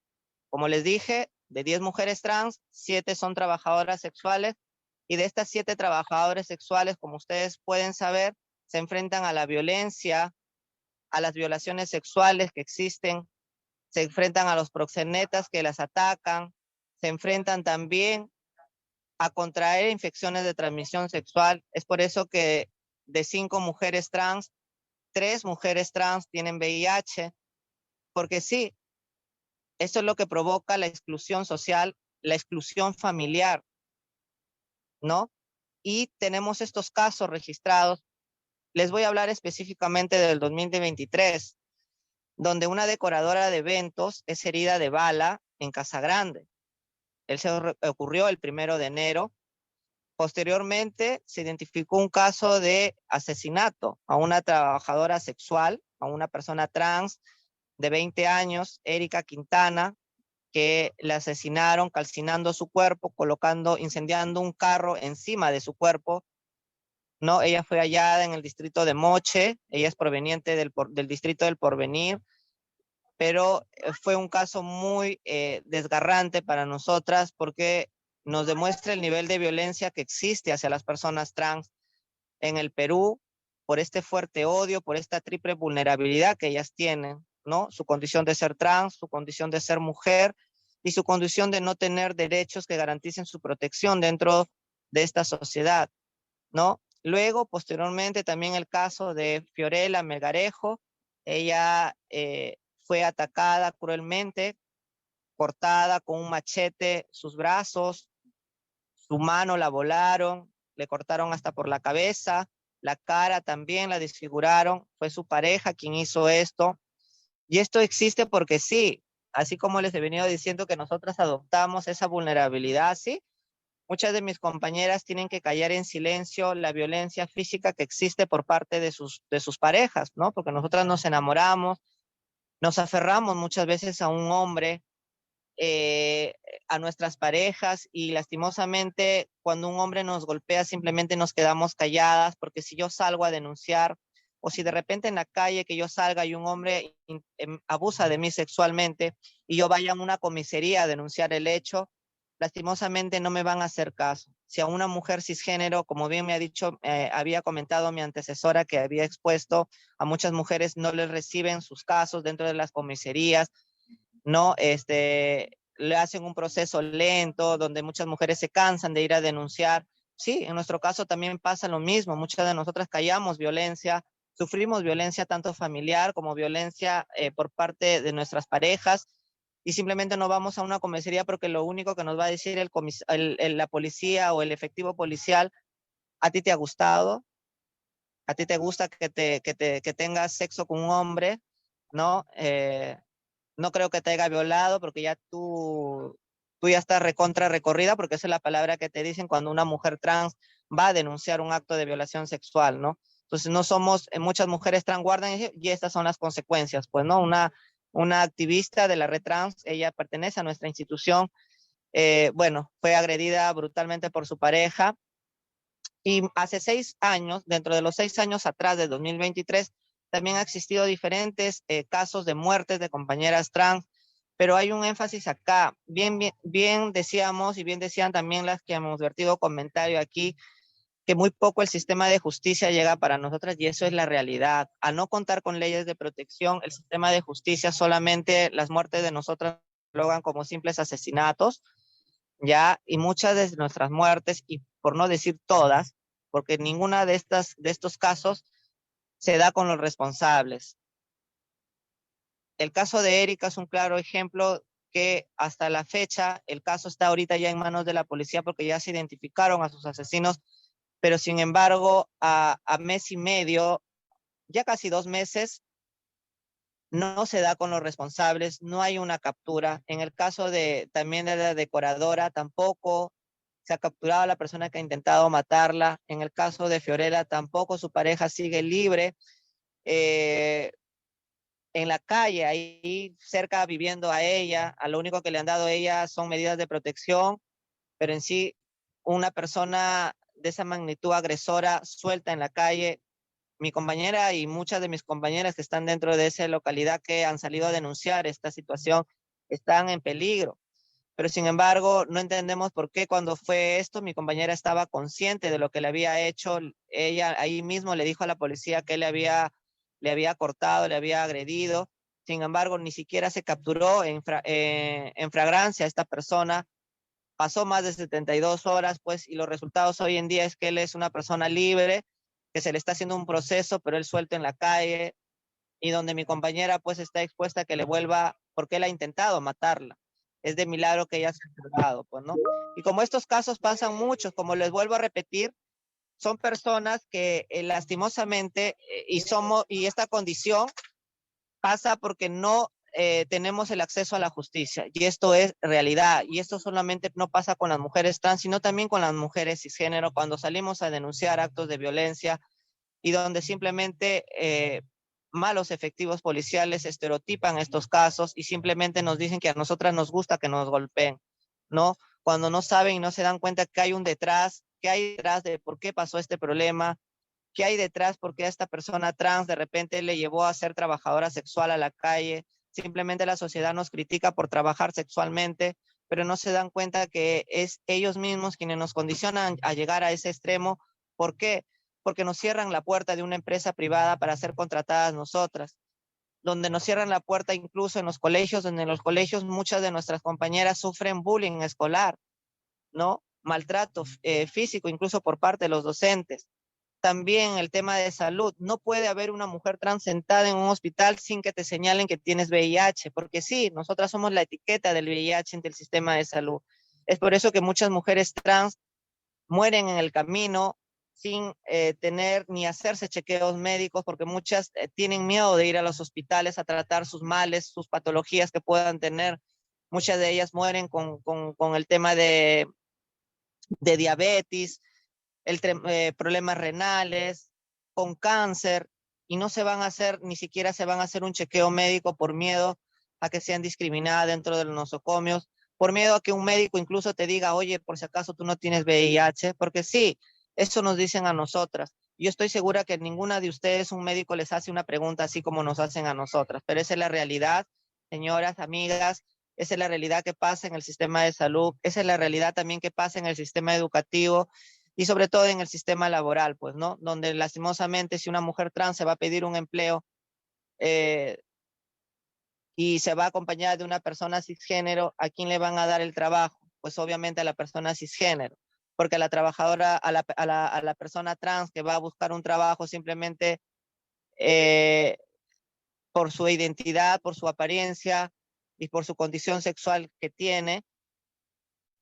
Como les dije, de 10 mujeres trans, 7 son trabajadoras sexuales y de estas 7 trabajadoras sexuales, como ustedes pueden saber, se enfrentan a la violencia, a las violaciones sexuales que existen, se enfrentan a los proxenetas que las atacan, se enfrentan también a contraer infecciones de transmisión sexual. Es por eso que de 5 mujeres trans, 3 mujeres trans tienen VIH, porque sí, esto es lo que provoca la exclusión social, la exclusión familiar, ¿no? Y tenemos estos casos registrados. Les voy a hablar específicamente del 2023, donde una decoradora de eventos es herida de bala en Casa Grande. ocurrió el 1 de enero. Posteriormente se identificó un caso de asesinato a una trabajadora sexual, a una persona trans de 20 años, Erika Quintana, que la asesinaron calcinando su cuerpo, incendiando un carro encima de su cuerpo, ¿no? Ella fue hallada en el distrito de Moche, ella es proveniente del distrito del Porvenir, pero fue un caso muy desgarrante para nosotras porque nos demuestra el nivel de violencia que existe hacia las personas trans en el Perú, por este fuerte odio, por esta triple vulnerabilidad que ellas tienen, ¿no? Su condición de ser trans, su condición de ser mujer y su condición de no tener derechos que garanticen su protección dentro de esta sociedad, ¿no? Luego, posteriormente, también el caso de Fiorella Melgarejo, ella fue atacada cruelmente, cortada con un machete sus brazos, su mano la volaron, le cortaron hasta por la cabeza, la cara también la desfiguraron, fue su pareja quien hizo esto. Y esto existe porque sí, así como les he venido diciendo que nosotras adoptamos esa vulnerabilidad, sí, muchas de mis compañeras tienen que callar en silencio la violencia física que existe por parte de sus parejas, ¿no? Porque nosotras nos enamoramos, nos aferramos muchas veces a un hombre, a nuestras parejas, y lastimosamente cuando un hombre nos golpea simplemente nos quedamos calladas, porque si yo salgo a denunciar o si de repente en la calle que yo salga y un hombre abusa de mí sexualmente y yo vaya a una comisaría a denunciar el hecho, lastimosamente no me van a hacer caso. Si a una mujer cisgénero, como bien me ha dicho, había comentado mi antecesora que había expuesto, a muchas mujeres no les reciben sus casos dentro de las comisarías, ¿no? Le hacen un proceso lento, donde muchas mujeres se cansan de ir a denunciar. Sí, en nuestro caso también pasa lo mismo. Muchas de nosotras callamos violencia, sufrimos violencia tanto familiar como violencia por parte de nuestras parejas, y simplemente no vamos a una comisaría porque lo único que nos va a decir la policía o el efectivo policial: ¿a ti te ha gustado? ¿A ti te gusta que tengas sexo con un hombre? ¿No? No creo que te haya violado porque ya tú ya estás recontra recorrida, porque esa es la palabra que te dicen cuando una mujer trans va a denunciar un acto de violación sexual, ¿no? Entonces no somos, muchas mujeres trans guardan y estas son las consecuencias, pues, ¿no? Una activista de la red trans, ella pertenece a nuestra institución, bueno, fue agredida brutalmente por su pareja, y hace 6 años, dentro de los 6 años atrás, de 2023, también ha existido diferentes casos de muertes de compañeras trans, pero hay un énfasis acá. Bien decíamos, y bien decían también las que hemos vertido comentario aquí, que muy poco el sistema de justicia llega para nosotras, y eso es la realidad. Al no contar con leyes de protección, el sistema de justicia solamente las muertes de nosotras catalogan como simples asesinatos, ¿ya? Y muchas de nuestras muertes, y por no decir todas, porque ninguna de estos casos se da con los responsables. El caso de Erika es un claro ejemplo que hasta la fecha el caso está ahorita ya en manos de la policía porque ya se identificaron a sus asesinos, pero sin embargo a mes y medio, ya casi 2 meses, no se da con los responsables, no hay una captura. En el caso también de la decoradora, tampoco se ha capturado a la persona que ha intentado matarla. En el caso de Fiorella, tampoco, su pareja sigue libre en la calle, ahí cerca viviendo a ella. A lo único que le han dado a ella son medidas de protección, pero en sí una persona de esa magnitud agresora suelta en la calle. Mi compañera y muchas de mis compañeras que están dentro de esa localidad que han salido a denunciar esta situación están en peligro. Pero sin embargo, no entendemos por qué cuando fue esto, mi compañera estaba consciente de lo que le había hecho. Ella ahí mismo le dijo a la policía que le había cortado, le había agredido. Sin embargo, ni siquiera se capturó en flagrancia a esta persona. Pasó más de 72 horas, pues, y los resultados hoy en día es que él es una persona libre, que se le está haciendo un proceso, pero él suelto en la calle, y donde mi compañera pues está expuesta a que le vuelva, porque él ha intentado matarla. Es de milagro que ella se ha salvado, pues, ¿no? Y como estos casos pasan muchos, como les vuelvo a repetir, son personas que lastimosamente, y esta condición pasa porque no tenemos el acceso a la justicia, y esto es realidad, y esto solamente no pasa con las mujeres trans, sino también con las mujeres cisgénero, cuando salimos a denunciar actos de violencia y donde simplemente malos efectivos policiales estereotipan estos casos y simplemente nos dicen que a nosotras nos gusta que nos golpeen, ¿no? Cuando no saben y no se dan cuenta que hay un detrás, que hay detrás de por qué pasó este problema, qué hay detrás, por qué a esta persona trans de repente le llevó a ser trabajadora sexual a la calle. Simplemente la sociedad nos critica por trabajar sexualmente, pero no se dan cuenta que es ellos mismos quienes nos condicionan a llegar a ese extremo. ¿Por qué? Porque nos cierran la puerta de una empresa privada para ser contratadas nosotras, donde nos cierran la puerta incluso en los colegios, donde en los colegios muchas de nuestras compañeras sufren bullying escolar, ¿no? Maltrato físico, incluso por parte de los docentes. También el tema de salud. No puede haber una mujer trans sentada en un hospital sin que te señalen que tienes VIH, porque sí, nosotras somos la etiqueta del VIH en el sistema de salud. Es por eso que muchas mujeres trans mueren en el camino sin tener ni hacerse chequeos médicos, porque muchas tienen miedo de ir a los hospitales a tratar sus males, sus patologías que puedan tener. Muchas de ellas mueren con el tema de diabetes, problemas renales, con cáncer, y no se van a hacer, ni siquiera se van a hacer un chequeo médico por miedo a que sean discriminadas dentro de los nosocomios, por miedo a que un médico incluso te diga, oye, por si acaso tú no tienes VIH, porque sí, eso nos dicen a nosotras. Yo estoy segura que ninguna de ustedes, un médico les hace una pregunta así como nos hacen a nosotras, pero esa es la realidad, señoras, amigas, esa es la realidad que pasa en el sistema de salud, esa es la realidad también que pasa en el sistema educativo, y sobre todo en el sistema laboral, pues, ¿no? Donde lastimosamente si una mujer trans se va a pedir un empleo y se va acompañada de una persona cisgénero, ¿a quién le van a dar el trabajo? Pues obviamente a la persona cisgénero, porque a la trabajadora, a la persona trans que va a buscar un trabajo simplemente por su identidad, por su apariencia y por su condición sexual que tiene,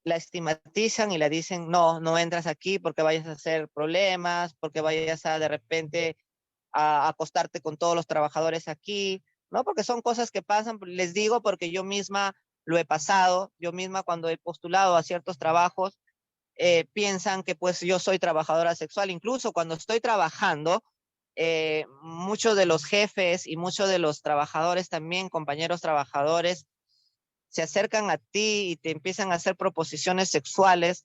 la estigmatizan y le dicen, no, no entras aquí porque vayas a hacer problemas, porque vayas a de repente a acostarte con todos los trabajadores aquí, ¿no? Porque son cosas que pasan, les digo porque yo misma lo he pasado, yo misma cuando he postulado a ciertos trabajos, piensan que pues yo soy trabajadora sexual, incluso cuando estoy trabajando, muchos de los jefes y muchos de los trabajadores también, compañeros trabajadores, se acercan a ti y te empiezan a hacer proposiciones sexuales,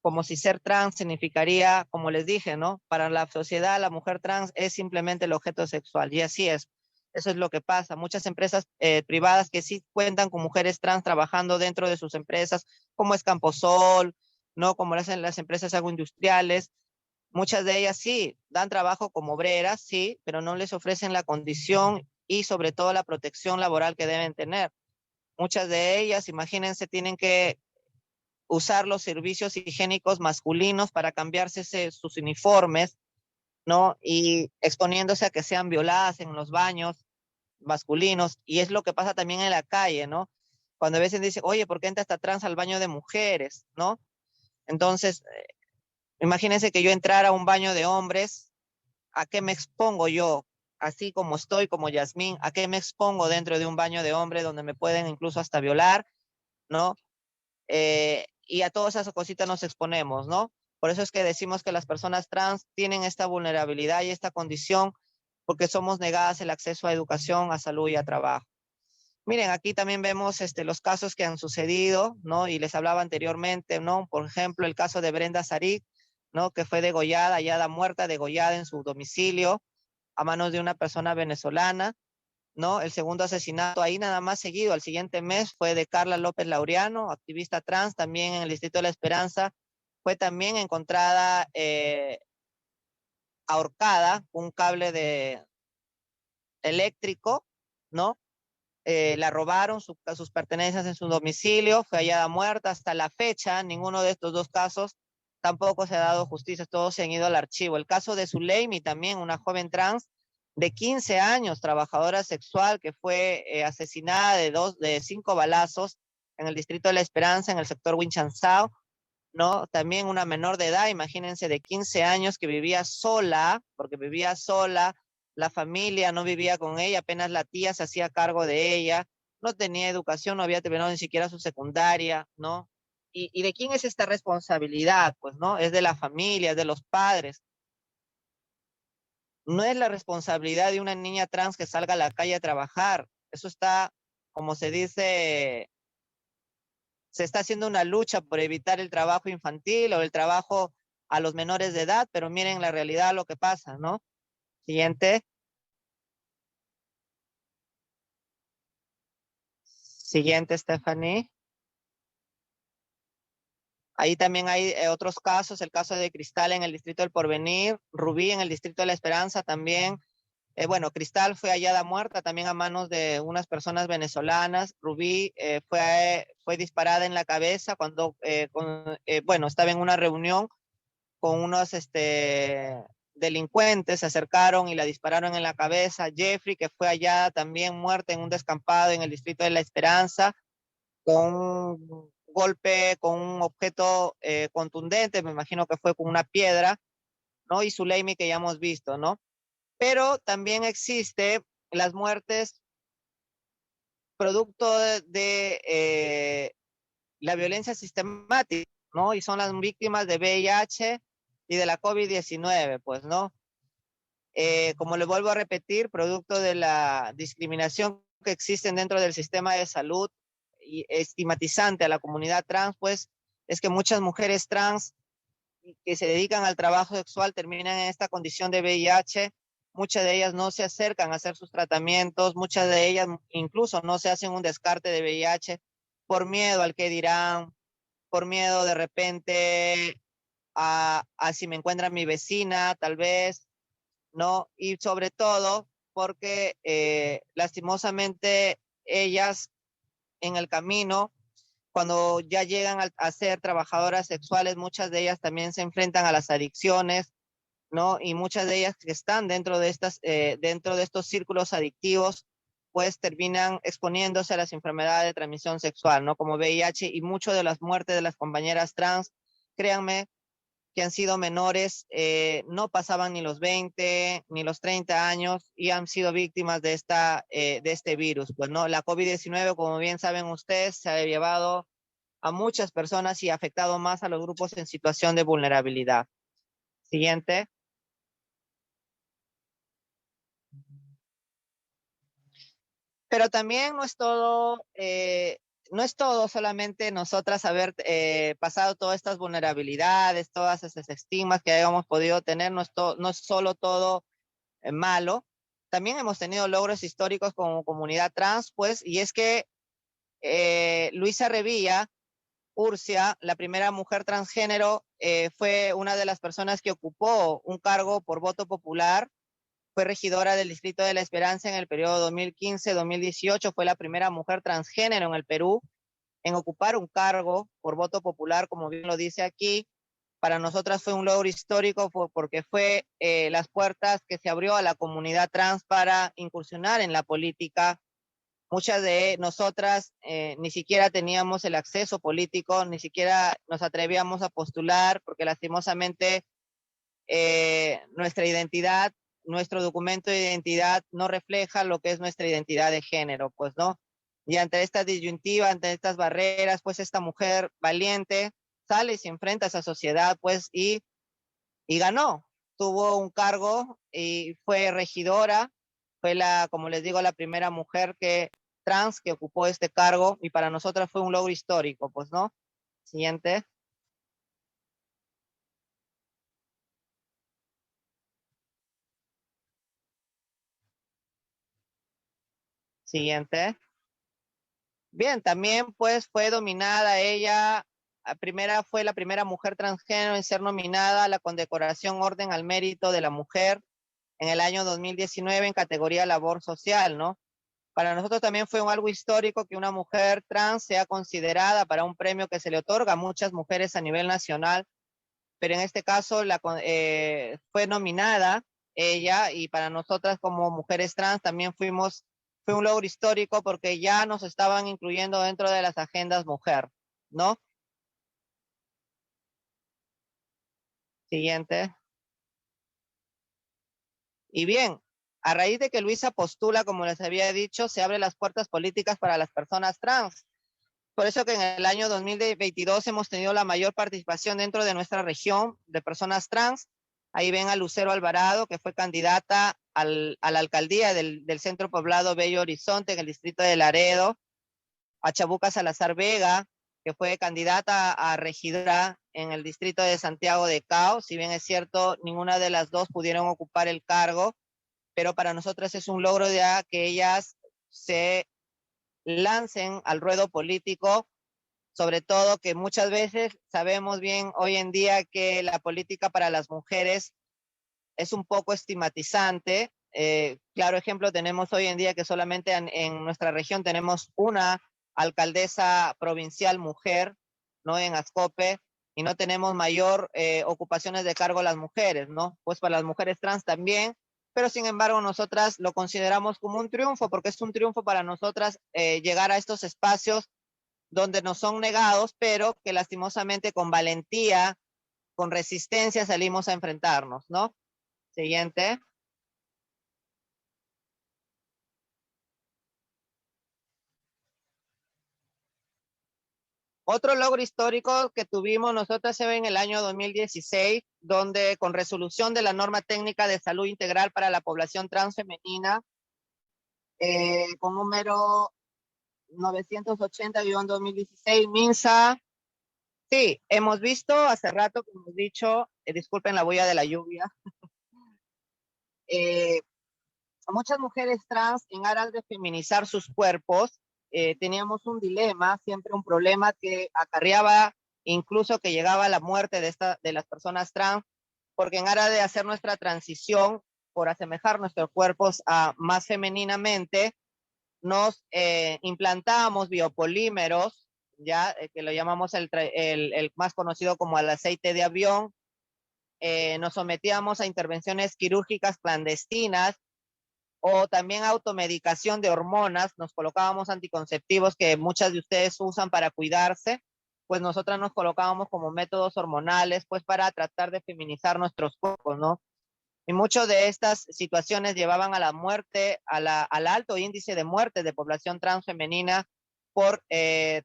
como si ser trans significaría, como les dije, ¿no? Para la sociedad, la mujer trans es simplemente el objeto sexual, y así es. Eso es lo que pasa. Muchas empresas privadas que sí cuentan con mujeres trans trabajando dentro de sus empresas, como es Camposol, ¿no? Como lo hacen las empresas agroindustriales. Muchas de ellas sí dan trabajo como obreras, sí, pero no les ofrecen la condición y sobre todo la protección laboral que deben tener. Muchas de ellas, imagínense, tienen que usar los servicios higiénicos masculinos para cambiarse sus uniformes, ¿no? Y exponiéndose a que sean violadas en los baños masculinos. Y es lo que pasa también en la calle, ¿no? Cuando a veces dicen, oye, ¿por qué entra esta trans al baño de mujeres, ¿no? Entonces, imagínense que yo entrara a un baño de hombres, ¿a qué me expongo yo? Así como estoy, como Yasmín, ¿a qué me expongo dentro de un baño de hombres donde me pueden incluso hasta violar, ¿no? Y a todas esas cositas nos exponemos, ¿no? Por eso es que decimos que las personas trans tienen esta vulnerabilidad y esta condición porque somos negadas el acceso a educación, a salud y a trabajo. Miren, aquí también vemos los casos que han sucedido, ¿no? Y les hablaba anteriormente, ¿no? Por ejemplo, el caso de Brenda Sarik, ¿no? Que fue degollada, hallada muerta, degollada en su domicilio a manos de una persona venezolana, ¿no? El segundo asesinato ahí nada más seguido, al siguiente mes, fue de Carla López Laureano, activista trans, también en el Distrito de La Esperanza, fue también encontrada ahorcada, un cable eléctrico, ¿no? La robaron sus pertenencias en su domicilio, fue hallada muerta. Hasta la fecha, ninguno de estos dos casos tampoco se ha dado justicia, todos se han ido al archivo. El caso de Zuleimi también, una joven trans de 15 años, trabajadora sexual, que fue asesinada de 5 balazos en el Distrito de La Esperanza, en el sector Winchanzao, ¿no? También una menor de edad, imagínense, de 15 años, que vivía sola, porque vivía sola, la familia no vivía con ella, apenas la tía se hacía cargo de ella, no tenía educación, no había terminado ni siquiera su secundaria, ¿no? ¿Y de quién es esta responsabilidad? Pues, ¿no? Es de la familia, es de los padres. No es la responsabilidad de una niña trans que salga a la calle a trabajar. Eso está, como se dice, se está haciendo una lucha por evitar el trabajo infantil o el trabajo a los menores de edad, pero miren la realidad, lo que pasa, ¿no? Siguiente. Siguiente, Stephanie. Ahí también hay otros casos, el caso de Cristal en el distrito del Porvenir, Rubí en el distrito de La Esperanza también. Bueno, Cristal fue hallada muerta también a manos de unas personas venezolanas. Rubí fue disparada en la cabeza cuando, bueno, estaba en una reunión con unos delincuentes, se acercaron y la dispararon en la cabeza. Jeffrey, que fue hallada también muerta en un descampado en el distrito de La Esperanza, con un golpe, con un objeto contundente, me imagino que fue con una piedra, ¿no? Y Zuleimi, que ya hemos visto, ¿no? Pero también existe las muertes producto de la violencia sistemática, ¿no? Y son las víctimas de VIH y de la COVID-19, pues, ¿no? Como le vuelvo a repetir, producto de la discriminación que existe dentro del sistema de salud y estigmatizante a la comunidad trans, pues, es que muchas mujeres trans que se dedican al trabajo sexual terminan en esta condición de VIH. Muchas de ellas no se acercan a hacer sus tratamientos, muchas de ellas incluso no se hacen un descarte de VIH por miedo al que dirán, por miedo de repente a si me encuentra mi vecina, tal vez, ¿no? Y sobre todo porque lastimosamente ellas en el camino, cuando ya llegan a ser trabajadoras sexuales, muchas de ellas también se enfrentan a las adicciones, ¿no? Y muchas de ellas que están dentro de estos círculos adictivos, pues terminan exponiéndose a las enfermedades de transmisión sexual, ¿no? Como VIH, y mucho de las muertes de las compañeras trans, créanme, que han sido menores, no pasaban ni los 20 ni los 30 años y han sido víctimas de este virus. Pues, ¿no? La COVID-19, como bien saben ustedes, se ha llevado a muchas personas y ha afectado más a los grupos en situación de vulnerabilidad. Siguiente. Pero también no es todo solamente nosotras haber pasado todas estas vulnerabilidades, todas esas estigmas que hayamos podido tener, no es solo todo malo. También hemos tenido logros históricos como comunidad trans, pues, y es que Luisa Revilla, Urcia, la primera mujer transgénero, fue una de las personas que ocupó un cargo por voto popular. Fue regidora del Distrito de La Esperanza en el periodo 2015-2018. Fue la primera mujer transgénero en el Perú en ocupar un cargo por voto popular, como bien lo dice aquí. Para nosotras fue un logro histórico porque fue las puertas que se abrió a la comunidad trans para incursionar en la política. Muchas de nosotras ni siquiera teníamos el acceso político, ni siquiera nos atrevíamos a postular, porque lastimosamente nuestra identidad, nuestro documento de identidad no refleja lo que es nuestra identidad de género, pues, ¿no? Y ante esta disyuntiva, ante estas barreras, pues esta mujer valiente sale y se enfrenta a esa sociedad, pues, y ganó. Tuvo un cargo y fue regidora, fue como les digo, la primera mujer trans que ocupó este cargo, y para nosotras fue un logro histórico, pues, ¿no? Siguiente. Siguiente. Bien, también pues fue dominada ella, fue la primera mujer transgénero en ser nominada a la condecoración Orden al Mérito de la Mujer en el año 2019 en categoría labor social, ¿no? Para nosotros también fue algo histórico que una mujer trans sea considerada para un premio que se le otorga a muchas mujeres a nivel nacional, pero en este caso fue nominada ella, y para nosotras como mujeres trans también fue un logro histórico porque ya nos estaban incluyendo dentro de las agendas mujer, ¿no? Siguiente. Y bien, a raíz de que Luisa postula, como les había dicho, se abren las puertas políticas para las personas trans. Por eso que en el año 2022 hemos tenido la mayor participación dentro de nuestra región de personas trans. Ahí ven a Lucero Alvarado, que fue candidata a la alcaldía del centro poblado Bello Horizonte, en el distrito de Laredo. A Chabuca Salazar Vega, que fue candidata a regidora en el distrito de Santiago de Cao. Si bien es cierto, ninguna de las dos pudieron ocupar el cargo, pero para nosotros es un logro ya que ellas se lancen al ruedo político, sobre todo que muchas veces sabemos bien hoy en día que la política para las mujeres es un poco estigmatizante. Claro ejemplo tenemos hoy en día que solamente en nuestra región tenemos una alcaldesa provincial mujer, ¿no? En Ascope, y no tenemos mayor ocupaciones de cargo las mujeres, ¿no? Pues para las mujeres trans también, pero sin embargo nosotras lo consideramos como un triunfo, porque es un triunfo para nosotras llegar a estos espacios donde nos son negados, pero que lastimosamente con valentía, con resistencia salimos a enfrentarnos, ¿no? Siguiente. Otro logro histórico que tuvimos nosotros se ve en el año 2016, donde con resolución de la norma técnica de salud integral para la población transfemenina, con número 980-2016, MINSA. Sí, hemos visto hace rato, como hemos dicho, disculpen la bulla de la lluvia, muchas mujeres trans en aras de feminizar sus cuerpos, teníamos un dilema, siempre un problema que acarreaba, incluso que llegaba a la muerte de las personas trans, porque en aras de hacer nuestra transición, por asemejar nuestros cuerpos a más femeninamente, nos implantamos biopolímeros, ya que lo llamamos el más conocido como el aceite de avión. Nos sometíamos a intervenciones quirúrgicas clandestinas o también automedicación de hormonas. Nos colocábamos anticonceptivos que muchas de ustedes usan para cuidarse, pues nosotras nos colocábamos como métodos hormonales, pues para tratar de feminizar nuestros cuerpos, ¿no? Y muchas de estas situaciones llevaban a la muerte, al alto índice de muerte de población transfemenina por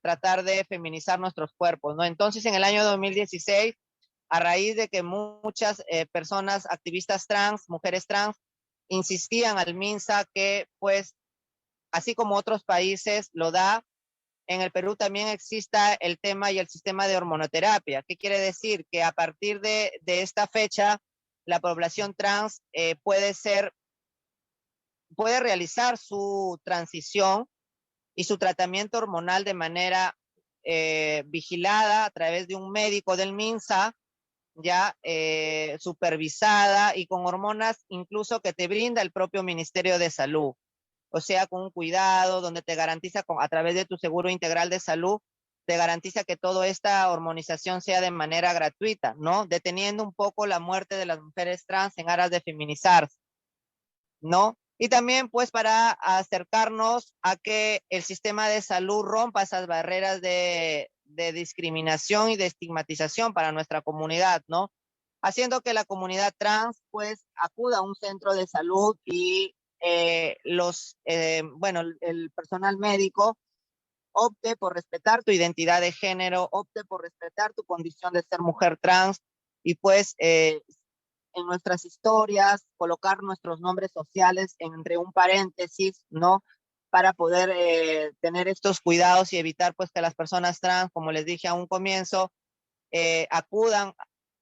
tratar de feminizar nuestros cuerpos, ¿no? Entonces, en el año 2016, a raíz de que muchas personas, activistas trans, mujeres trans, insistían al MINSA que, pues, así como otros países lo da, en el Perú también exista el tema y el sistema de hormonoterapia. ¿Qué quiere decir? Que a partir de esta fecha, la población trans puede realizar su transición y su tratamiento hormonal de manera vigilada a través de un médico del MINSA, ya supervisada y con hormonas incluso que te brinda el propio Ministerio de Salud. O sea, con un cuidado donde te garantiza a través de tu seguro integral de salud, te garantiza que toda esta hormonización sea de manera gratuita, ¿no? Deteniendo un poco la muerte de las mujeres trans en aras de feminizarse, ¿no? Y también pues para acercarnos a que el sistema de salud rompa esas barreras de discriminación y de estigmatización para nuestra comunidad, ¿no? Haciendo que la comunidad trans pues acuda a un centro de salud y el personal médico opte por respetar tu identidad de género, opte por respetar tu condición de ser mujer trans y pues en nuestras historias colocar nuestros nombres sociales entre un paréntesis, ¿no? Para poder tener estos cuidados y evitar pues que las personas trans, como les dije a un comienzo,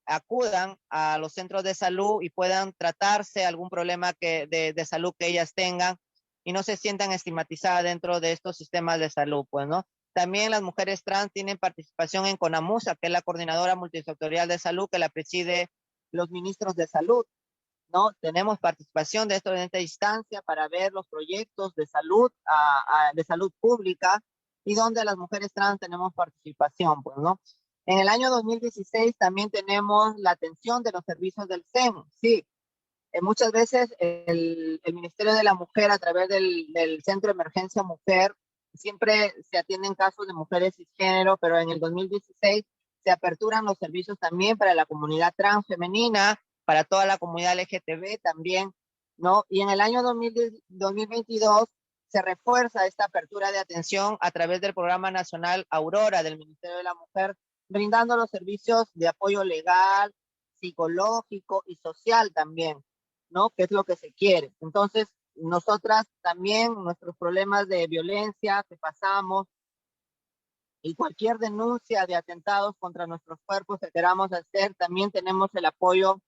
acudan a los centros de salud y puedan tratarse algún problema de salud que ellas tengan y no se sientan estigmatizadas dentro de estos sistemas de salud, pues, ¿no? También las mujeres trans tienen participación en CONAMUSA, que es la Coordinadora Multisectorial de Salud, que la preside los ministros de salud, ¿no? Tenemos participación de esto en esta instancia para ver los proyectos de salud, de salud pública y donde las mujeres trans tenemos participación, pues, ¿no? En el año 2016 también tenemos la atención de los servicios del SEN, sí. Muchas veces el Ministerio de la Mujer a través del Centro de Emergencia Mujer siempre se atienden casos de mujeres cisgénero, pero en el 2016 se aperturan los servicios también para la comunidad trans femenina, para toda la comunidad LGTB también ¿no? Y en el año 2022 se refuerza esta apertura de atención a través del Programa Nacional Aurora del Ministerio de la Mujer, brindando los servicios de apoyo legal, psicológico y social también, ¿no? Que es lo que se quiere. Entonces, nosotras también, nuestros problemas de violencia que pasamos y cualquier denuncia de atentados contra nuestros cuerpos que queramos hacer, también tenemos el apoyo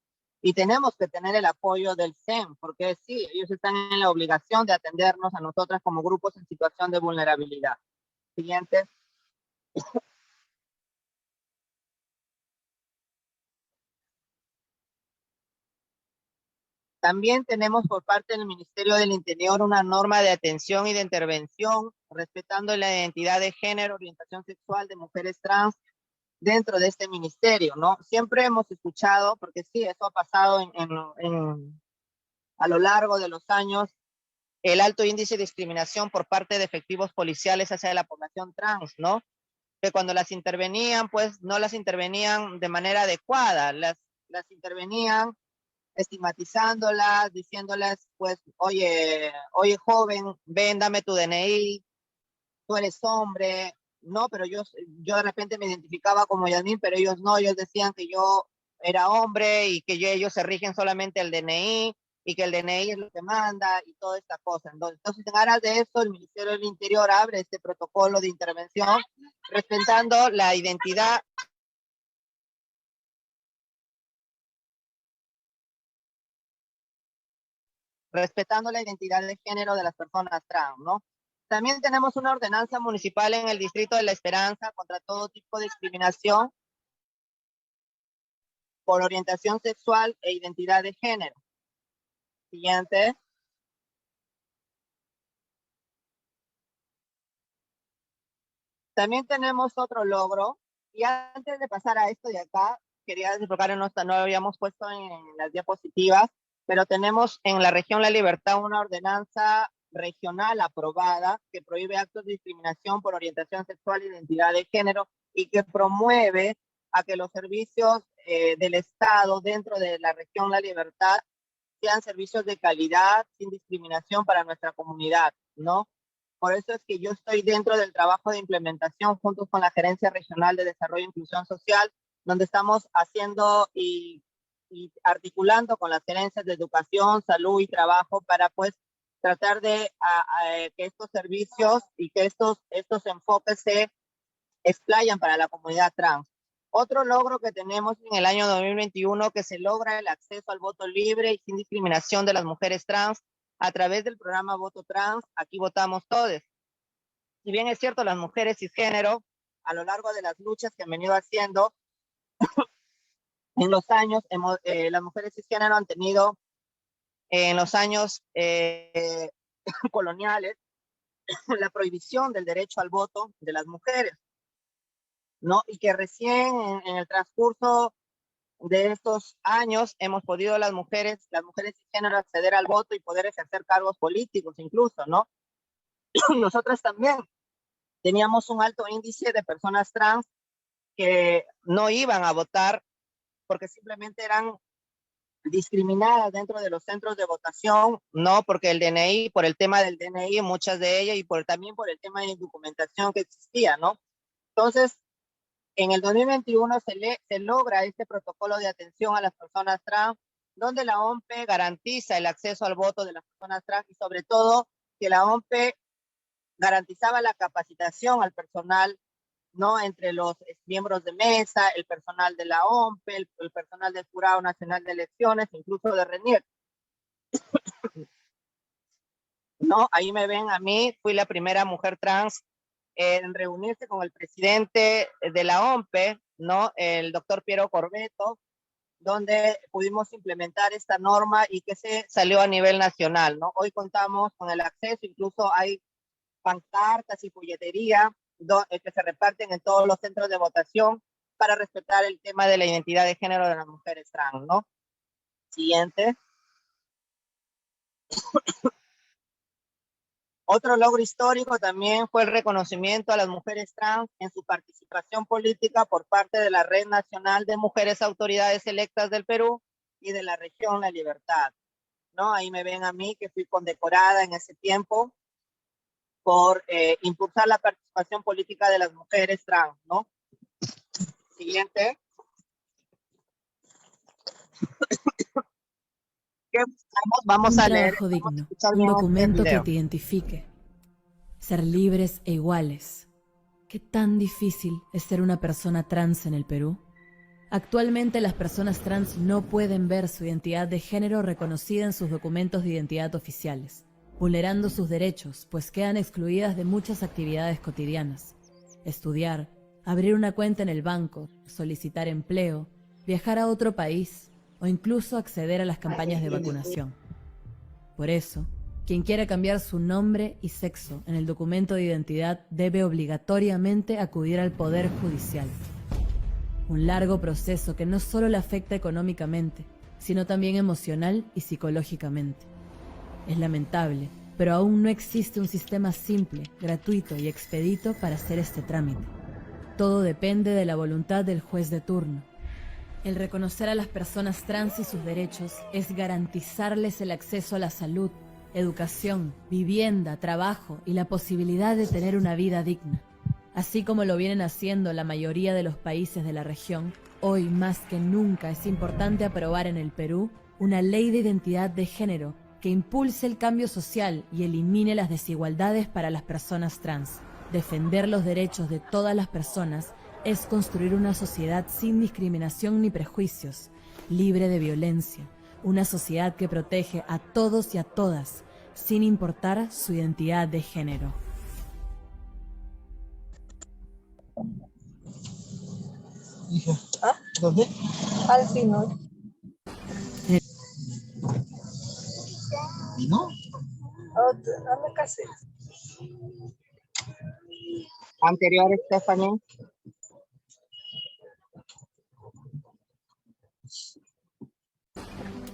y tenemos que tener el apoyo del CEM, porque sí, ellos están en la obligación de atendernos a nosotras como grupos en situación de vulnerabilidad. Siguiente. También tenemos por parte del Ministerio del Interior una norma de atención y de intervención, respetando la identidad de género, orientación sexual de mujeres trans dentro de este ministerio, ¿no? Siempre hemos escuchado, porque sí, eso ha pasado a lo largo de los años, el alto índice de discriminación por parte de efectivos policiales hacia la población trans, ¿no? Que cuando las intervenían, pues no las intervenían de manera adecuada, las intervenían estigmatizándolas, diciéndoles, pues, oye, joven, ven, dame tu DNI, tú eres hombre, no, pero yo de repente me identificaba como Yasmín, pero ellos no, ellos decían que yo era hombre y que ellos se rigen solamente el DNI y que el DNI es lo que manda y toda esta cosa. Entonces, en aras de eso, el Ministerio del Interior abre este protocolo de intervención respetando la identidad de género de las personas trans, ¿no? También tenemos una ordenanza municipal en el Distrito de La Esperanza contra todo tipo de discriminación por orientación sexual e identidad de género. Siguiente. También tenemos otro logro, y antes de pasar a esto de acá, quería enfocar no habíamos puesto en las diapositivas, pero tenemos en la región La Libertad una ordenanza regional aprobada que prohíbe actos de discriminación por orientación sexual e identidad de género y que promueve a que los servicios del Estado dentro de la región La Libertad sean servicios de calidad, sin discriminación para nuestra comunidad, ¿no? Por eso es que yo estoy dentro del trabajo de implementación junto con la Gerencia Regional de Desarrollo e Inclusión Social, donde estamos haciendo y articulando con las gerencias de educación, salud y trabajo para pues tratar de que estos servicios y que estos enfoques se explayan para la comunidad trans. Otro logro que tenemos en el año 2021 que se logra el acceso al voto libre y sin discriminación de las mujeres trans a través del programa Voto Trans, Aquí Votamos Todes. Si bien es cierto, las mujeres cisgénero, a lo largo de las luchas que han venido haciendo, en los años, las mujeres cisgénero han tenido, en los años coloniales, la prohibición del derecho al voto de las mujeres, ¿no? Y que recién en el transcurso de estos años hemos podido las mujeres cisgénero acceder al voto y poder ejercer cargos políticos incluso, ¿no? Nosotras también teníamos un alto índice de personas trans que no iban a votar porque simplemente eran discriminadas dentro de los centros de votación, no porque el DNI, por el tema del DNI, muchas de ellas, y también por el tema de documentación que existía, ¿no? Entonces, en el 2021 se logra este protocolo de atención a las personas trans, donde la OMPE garantiza el acceso al voto de las personas trans y sobre todo que la OMPE garantizaba la capacitación al personal, ¿no? Entre los miembros de mesa, el personal de la OMPE, el personal del Jurado Nacional de Elecciones, incluso de RENIEC. ¿No? Ahí me ven a mí, fui la primera mujer trans en reunirse con el presidente de la OMPE, ¿no? El doctor Piero Corbeto, donde pudimos implementar esta norma y que se salió a nivel nacional, ¿no? Hoy contamos con el acceso, incluso hay pancartas y folletería que se reparten en todos los centros de votación para respetar el tema de la identidad de género de las mujeres trans, ¿no? Siguiente. Otro logro histórico también fue el reconocimiento a las mujeres trans en su participación política por parte de la Red Nacional de Mujeres Autoridades Electas del Perú y de la región La Libertad. ¿no? Ahí me ven a mí, que fui condecorada en ese tiempo por impulsar la participación política de las mujeres trans, ¿no? Siguiente. ¿Qué buscamos? Vamos Un a leer. trabajo digno, Vamos a escuchar un bien documento este que video. te identifique. Ser libres e iguales. ¿Qué tan difícil es ser una persona trans en el Perú? Actualmente las personas trans no pueden ver su identidad de género reconocida en sus documentos de identidad oficiales, vulnerando sus derechos, pues quedan excluidas de muchas actividades cotidianas. Estudiar, abrir una cuenta en el banco, solicitar empleo, viajar a otro país o incluso acceder a las campañas de vacunación. Por eso, quien quiera cambiar su nombre y sexo en el documento de identidad debe obligatoriamente acudir al Poder Judicial. Un largo proceso que no solo le afecta económicamente, sino también emocional y psicológicamente. Es lamentable, pero aún no existe un sistema simple, gratuito y expedito para hacer este trámite. Todo depende de la voluntad del juez de turno. El reconocer a las personas trans y sus derechos es garantizarles el acceso a la salud, educación, vivienda, trabajo y la posibilidad de tener una vida digna. Así como lo vienen haciendo la mayoría de los países de la región, hoy más que nunca es importante aprobar en el Perú una ley de identidad de género que impulse el cambio social y elimine las desigualdades para las personas trans. Defender los derechos de todas las personas es construir una sociedad sin discriminación ni prejuicios, libre de violencia, una sociedad que protege a todos y a todas, sin importar su identidad de género. ¿Dónde? Al final. ¿No? ¿A la casa? Anterior, Stephanie.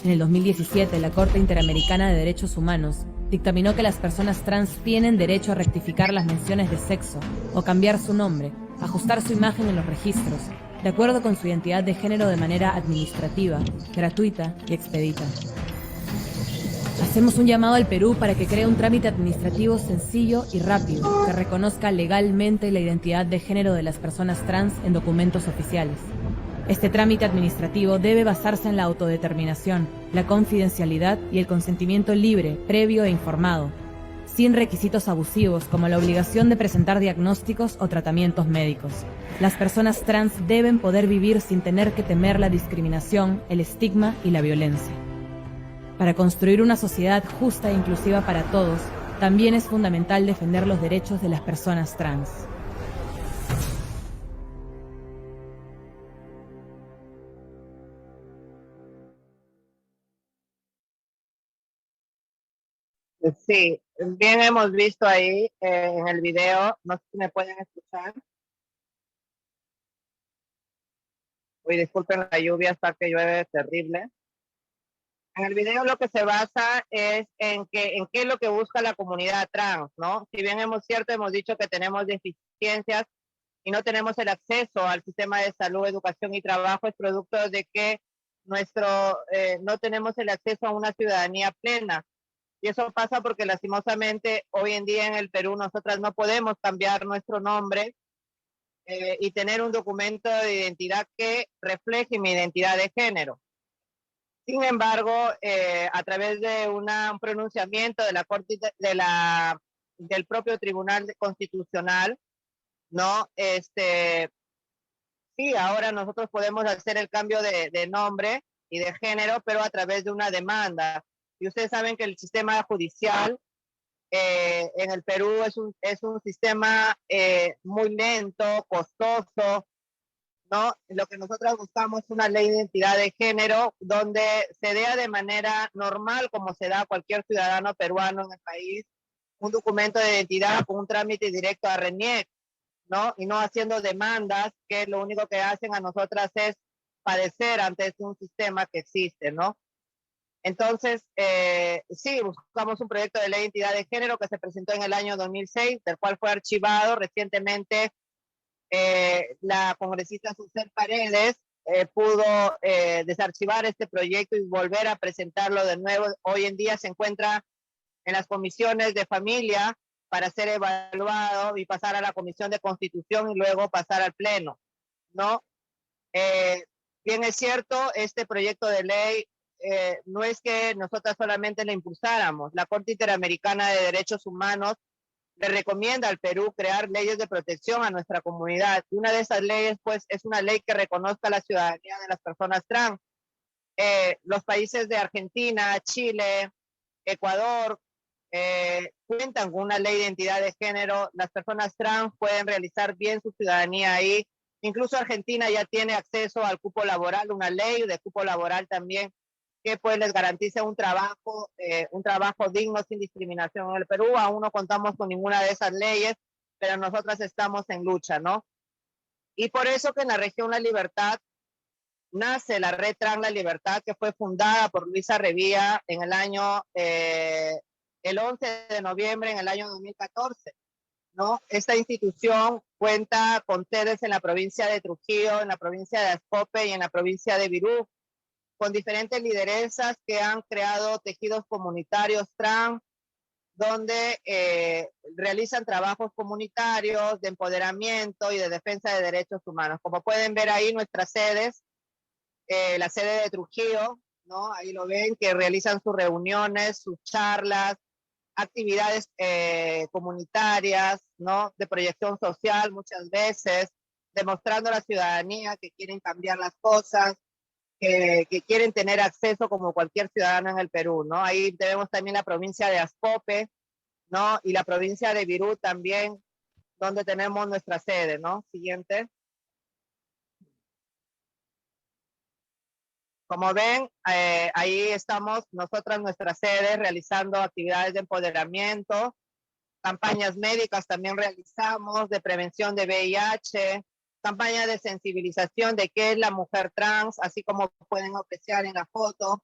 En el 2017, la Corte Interamericana de Derechos Humanos dictaminó que las personas trans tienen derecho a rectificar las menciones de sexo o cambiar su nombre, ajustar su imagen en los registros, de acuerdo con su identidad de género de manera administrativa, gratuita y expedita. Hacemos un llamado al Perú para que cree un trámite administrativo sencillo y rápido que reconozca legalmente la identidad de género de las personas trans en documentos oficiales. Este trámite administrativo debe basarse en la autodeterminación, la confidencialidad y el consentimiento libre, previo e informado, sin requisitos abusivos como la obligación de presentar diagnósticos o tratamientos médicos. Las personas trans deben poder vivir sin tener que temer la discriminación, el estigma y la violencia. Para construir una sociedad justa e inclusiva para todos, también es fundamental defender los derechos de las personas trans. Sí, bien hemos visto ahí en el video, no sé si me pueden escuchar. Uy, disculpen la lluvia, hasta que llueve terrible. En el video lo que se basa es en qué es lo que busca la comunidad trans, ¿no? Si bien hemos dicho que tenemos deficiencias y no tenemos el acceso al sistema de salud, educación y trabajo, es producto de que no tenemos el acceso a una ciudadanía plena. Y eso pasa porque lastimosamente hoy en día en el Perú nosotras no podemos cambiar nuestro nombre y tener un documento de identidad que refleje mi identidad de género. Sin embargo, a través de un pronunciamiento de la Corte del propio Tribunal Constitucional, ¿no? Sí, ahora nosotros podemos hacer el cambio de nombre y de género, pero a través de una demanda. Y ustedes saben que el sistema judicial en el Perú es un sistema muy lento, costoso, ¿no? Lo que nosotros buscamos es una ley de identidad de género donde se dé de manera normal, como se da a cualquier ciudadano peruano en el país, un documento de identidad con un trámite directo a RENIEC, ¿no? Y no haciendo demandas que lo único que hacen a nosotras es padecer ante un sistema que existe, ¿no? Entonces, sí, buscamos un proyecto de ley de identidad de género que se presentó en el año 2006, del cual fue archivado recientemente. La congresista Susel Paredes pudo desarchivar este proyecto y volver a presentarlo de nuevo. Hoy en día se encuentra en las comisiones de familia para ser evaluado y pasar a la comisión de constitución y luego pasar al pleno, ¿no? Bien es cierto, este proyecto de ley no es que nosotras solamente lo impulsáramos. La Corte Interamericana de Derechos Humanos le recomienda al Perú crear leyes de protección a nuestra comunidad. Y una de esas leyes, pues, es una ley que reconozca la ciudadanía de las personas trans. Los países de Argentina, Chile, Ecuador, cuentan con una ley de identidad de género. Las personas trans pueden realizar bien su ciudadanía ahí. Incluso Argentina ya tiene acceso al cupo laboral, una ley de cupo laboral también que pues les garantice un trabajo digno sin discriminación. En el Perú aún no contamos con ninguna de esas leyes, pero nosotras estamos en lucha, ¿no? Y por eso que en la región La Libertad nace la Red Trans La Libertad, que fue fundada por Luisa Revilla en el año, el 11 de noviembre en el año 2014, ¿no? Esta institución cuenta con sedes en la provincia de Trujillo, en la provincia de Ascope y en la provincia de Virú, con diferentes lideresas que han creado tejidos comunitarios trans, donde realizan trabajos comunitarios de empoderamiento y de defensa de derechos humanos. Como pueden ver ahí nuestras sedes, la sede de Trujillo, ¿no? Ahí lo ven, que realizan sus reuniones, sus charlas, actividades comunitarias, ¿no? De proyección social muchas veces, demostrando a la ciudadanía que quieren cambiar las cosas, que quieren tener acceso como cualquier ciudadano en el Perú, ¿no? Ahí tenemos también la provincia de Ascope, ¿no? Y la provincia de Virú también, donde tenemos nuestra sede, ¿no? Siguiente. Como ven, ahí estamos nosotras, nuestras sedes, realizando actividades de empoderamiento, campañas médicas también realizamos, de prevención de VIH, campaña de sensibilización de qué es la mujer trans, así como pueden apreciar en la foto,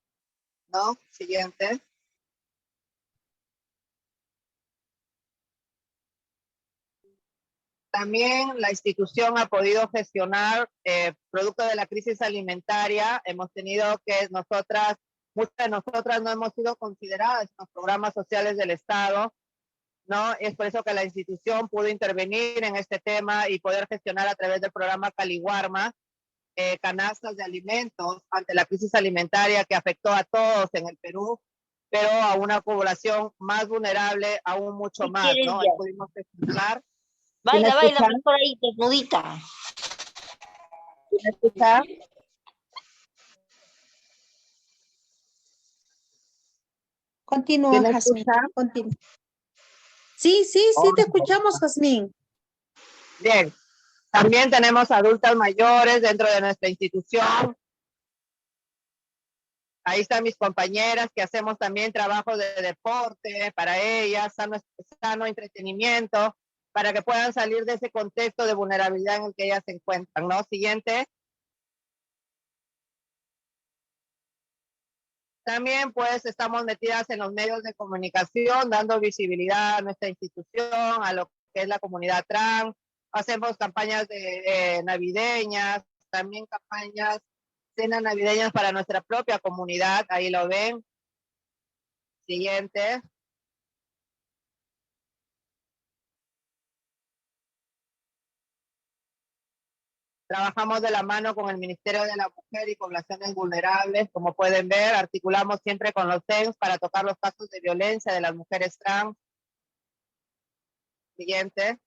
¿no? Siguiente. También la institución ha podido gestionar, producto de la crisis alimentaria, hemos tenido que muchas de nosotras no hemos sido consideradas en los programas sociales del Estado, ¿no? Es por eso que la institución pudo intervenir en este tema y poder gestionar a través del programa Caliwarma canastas de alimentos ante la crisis alimentaria que afectó a todos en el Perú, pero a una población más vulnerable aún mucho más, ¿no? Ahí pudimos gestionar. Baila, por ahí, desnudita. ¿Me escucha? Continúa, Jazmín. Continúa. Sí, te escuchamos, Jazmín. Bien. También tenemos adultas mayores dentro de nuestra institución. Ahí están mis compañeras que hacemos también trabajo de deporte para ellas, sano entretenimiento, para que puedan salir de ese contexto de vulnerabilidad en el que ellas se encuentran, ¿no? Siguiente. También, pues, estamos metidas en los medios de comunicación, dando visibilidad a nuestra institución, a lo que es la comunidad trans. Hacemos campañas navideñas, también campañas, cenas navideñas para nuestra propia comunidad. Ahí lo ven. Siguiente. Trabajamos de la mano con el Ministerio de la Mujer y Poblaciones Vulnerables. Como pueden ver, articulamos siempre con los CENS para tocar los casos de violencia de las mujeres trans. Siguiente.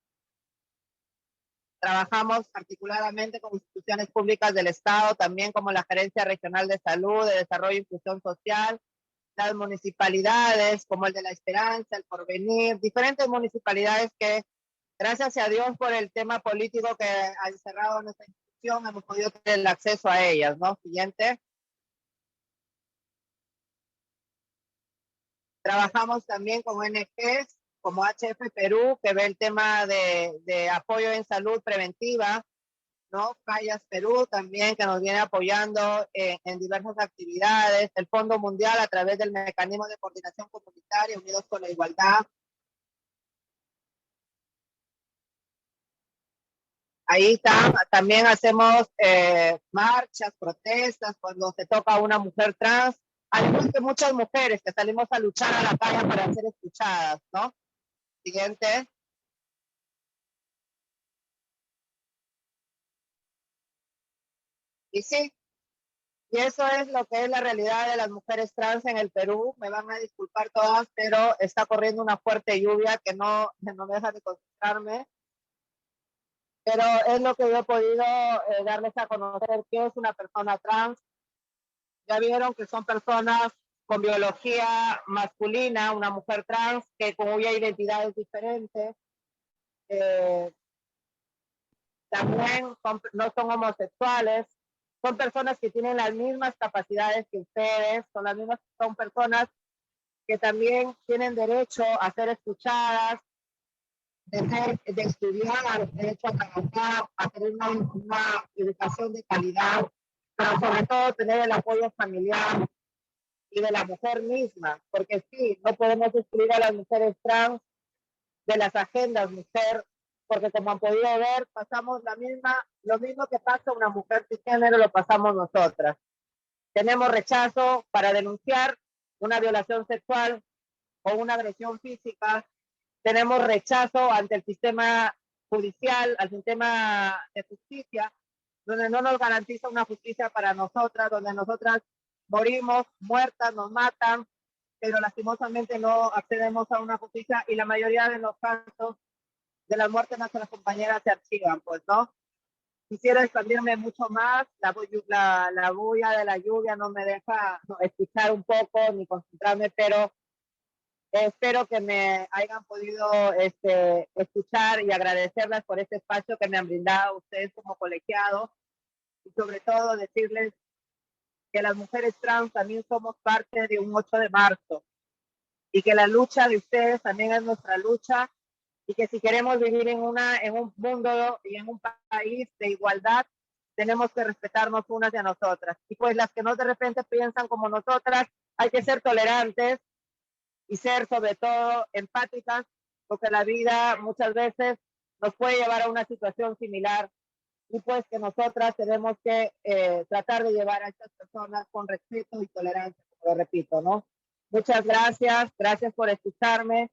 Trabajamos articuladamente con instituciones públicas del Estado, también como la Gerencia Regional de Salud, de Desarrollo e Inclusión Social, las municipalidades como el de La Esperanza, el Porvenir, diferentes municipalidades que, gracias a Dios por el tema político que ha encerrado nuestra institución, hemos podido tener el acceso a ellas, ¿no? Siguiente. Trabajamos también con ONGs como HF Perú, que ve el tema de apoyo en salud preventiva, ¿no? Callas Perú también, que nos viene apoyando en diversas actividades. El Fondo Mundial a través del Mecanismo de Coordinación Comunitaria, Unidos con la Igualdad. Ahí está, también hacemos marchas, protestas, cuando se toca a una mujer trans, al igual que muchas mujeres que salimos a luchar a la calle para ser escuchadas, ¿no? Siguiente. Y sí, y eso es lo que es la realidad de las mujeres trans en el Perú. Me van a disculpar todas, pero está corriendo una fuerte lluvia que no me deja de concentrarme. Pero es lo que yo he podido darles a conocer qué es una persona trans. Ya vieron que son personas con biología masculina, una mujer trans que cuya identidad es diferente. También no son homosexuales, son personas que tienen las mismas capacidades que ustedes, son personas que también tienen derecho a ser escuchadas, de estudiar, derecho a trabajar, a tener una educación de calidad, pero sobre todo tener el apoyo familiar y de la mujer misma, porque sí, no podemos excluir a las mujeres trans de las agendas mujer, porque como han podido ver, pasamos lo mismo que pasa una mujer cisgénero, lo pasamos nosotras. Tenemos rechazo para denunciar una violación sexual o una agresión física. Tenemos rechazo ante el sistema judicial, al sistema de justicia, donde no nos garantiza una justicia para nosotras, donde nosotras morimos muertas, nos matan, pero lastimosamente no accedemos a una justicia y la mayoría de los casos de la muerte de nuestras compañeras se archivan, pues, ¿no? Quisiera expandirme mucho más, la bulla de la lluvia no me deja escuchar un poco ni concentrarme, pero espero que me hayan podido escuchar y agradecerles por este espacio que me han brindado ustedes como colegiados y sobre todo decirles que las mujeres trans también somos parte de un 8 de marzo y que la lucha de ustedes también es nuestra lucha y que si queremos vivir en un mundo y en un país de igualdad, tenemos que respetarnos unas y a nosotras. Y pues las que no de repente piensan como nosotras, hay que ser tolerantes y ser sobre todo empáticas, porque la vida muchas veces nos puede llevar a una situación similar y pues que nosotras tenemos que tratar de llevar a estas personas con respeto y tolerancia, como lo repito, ¿no? Muchas gracias por escucharme.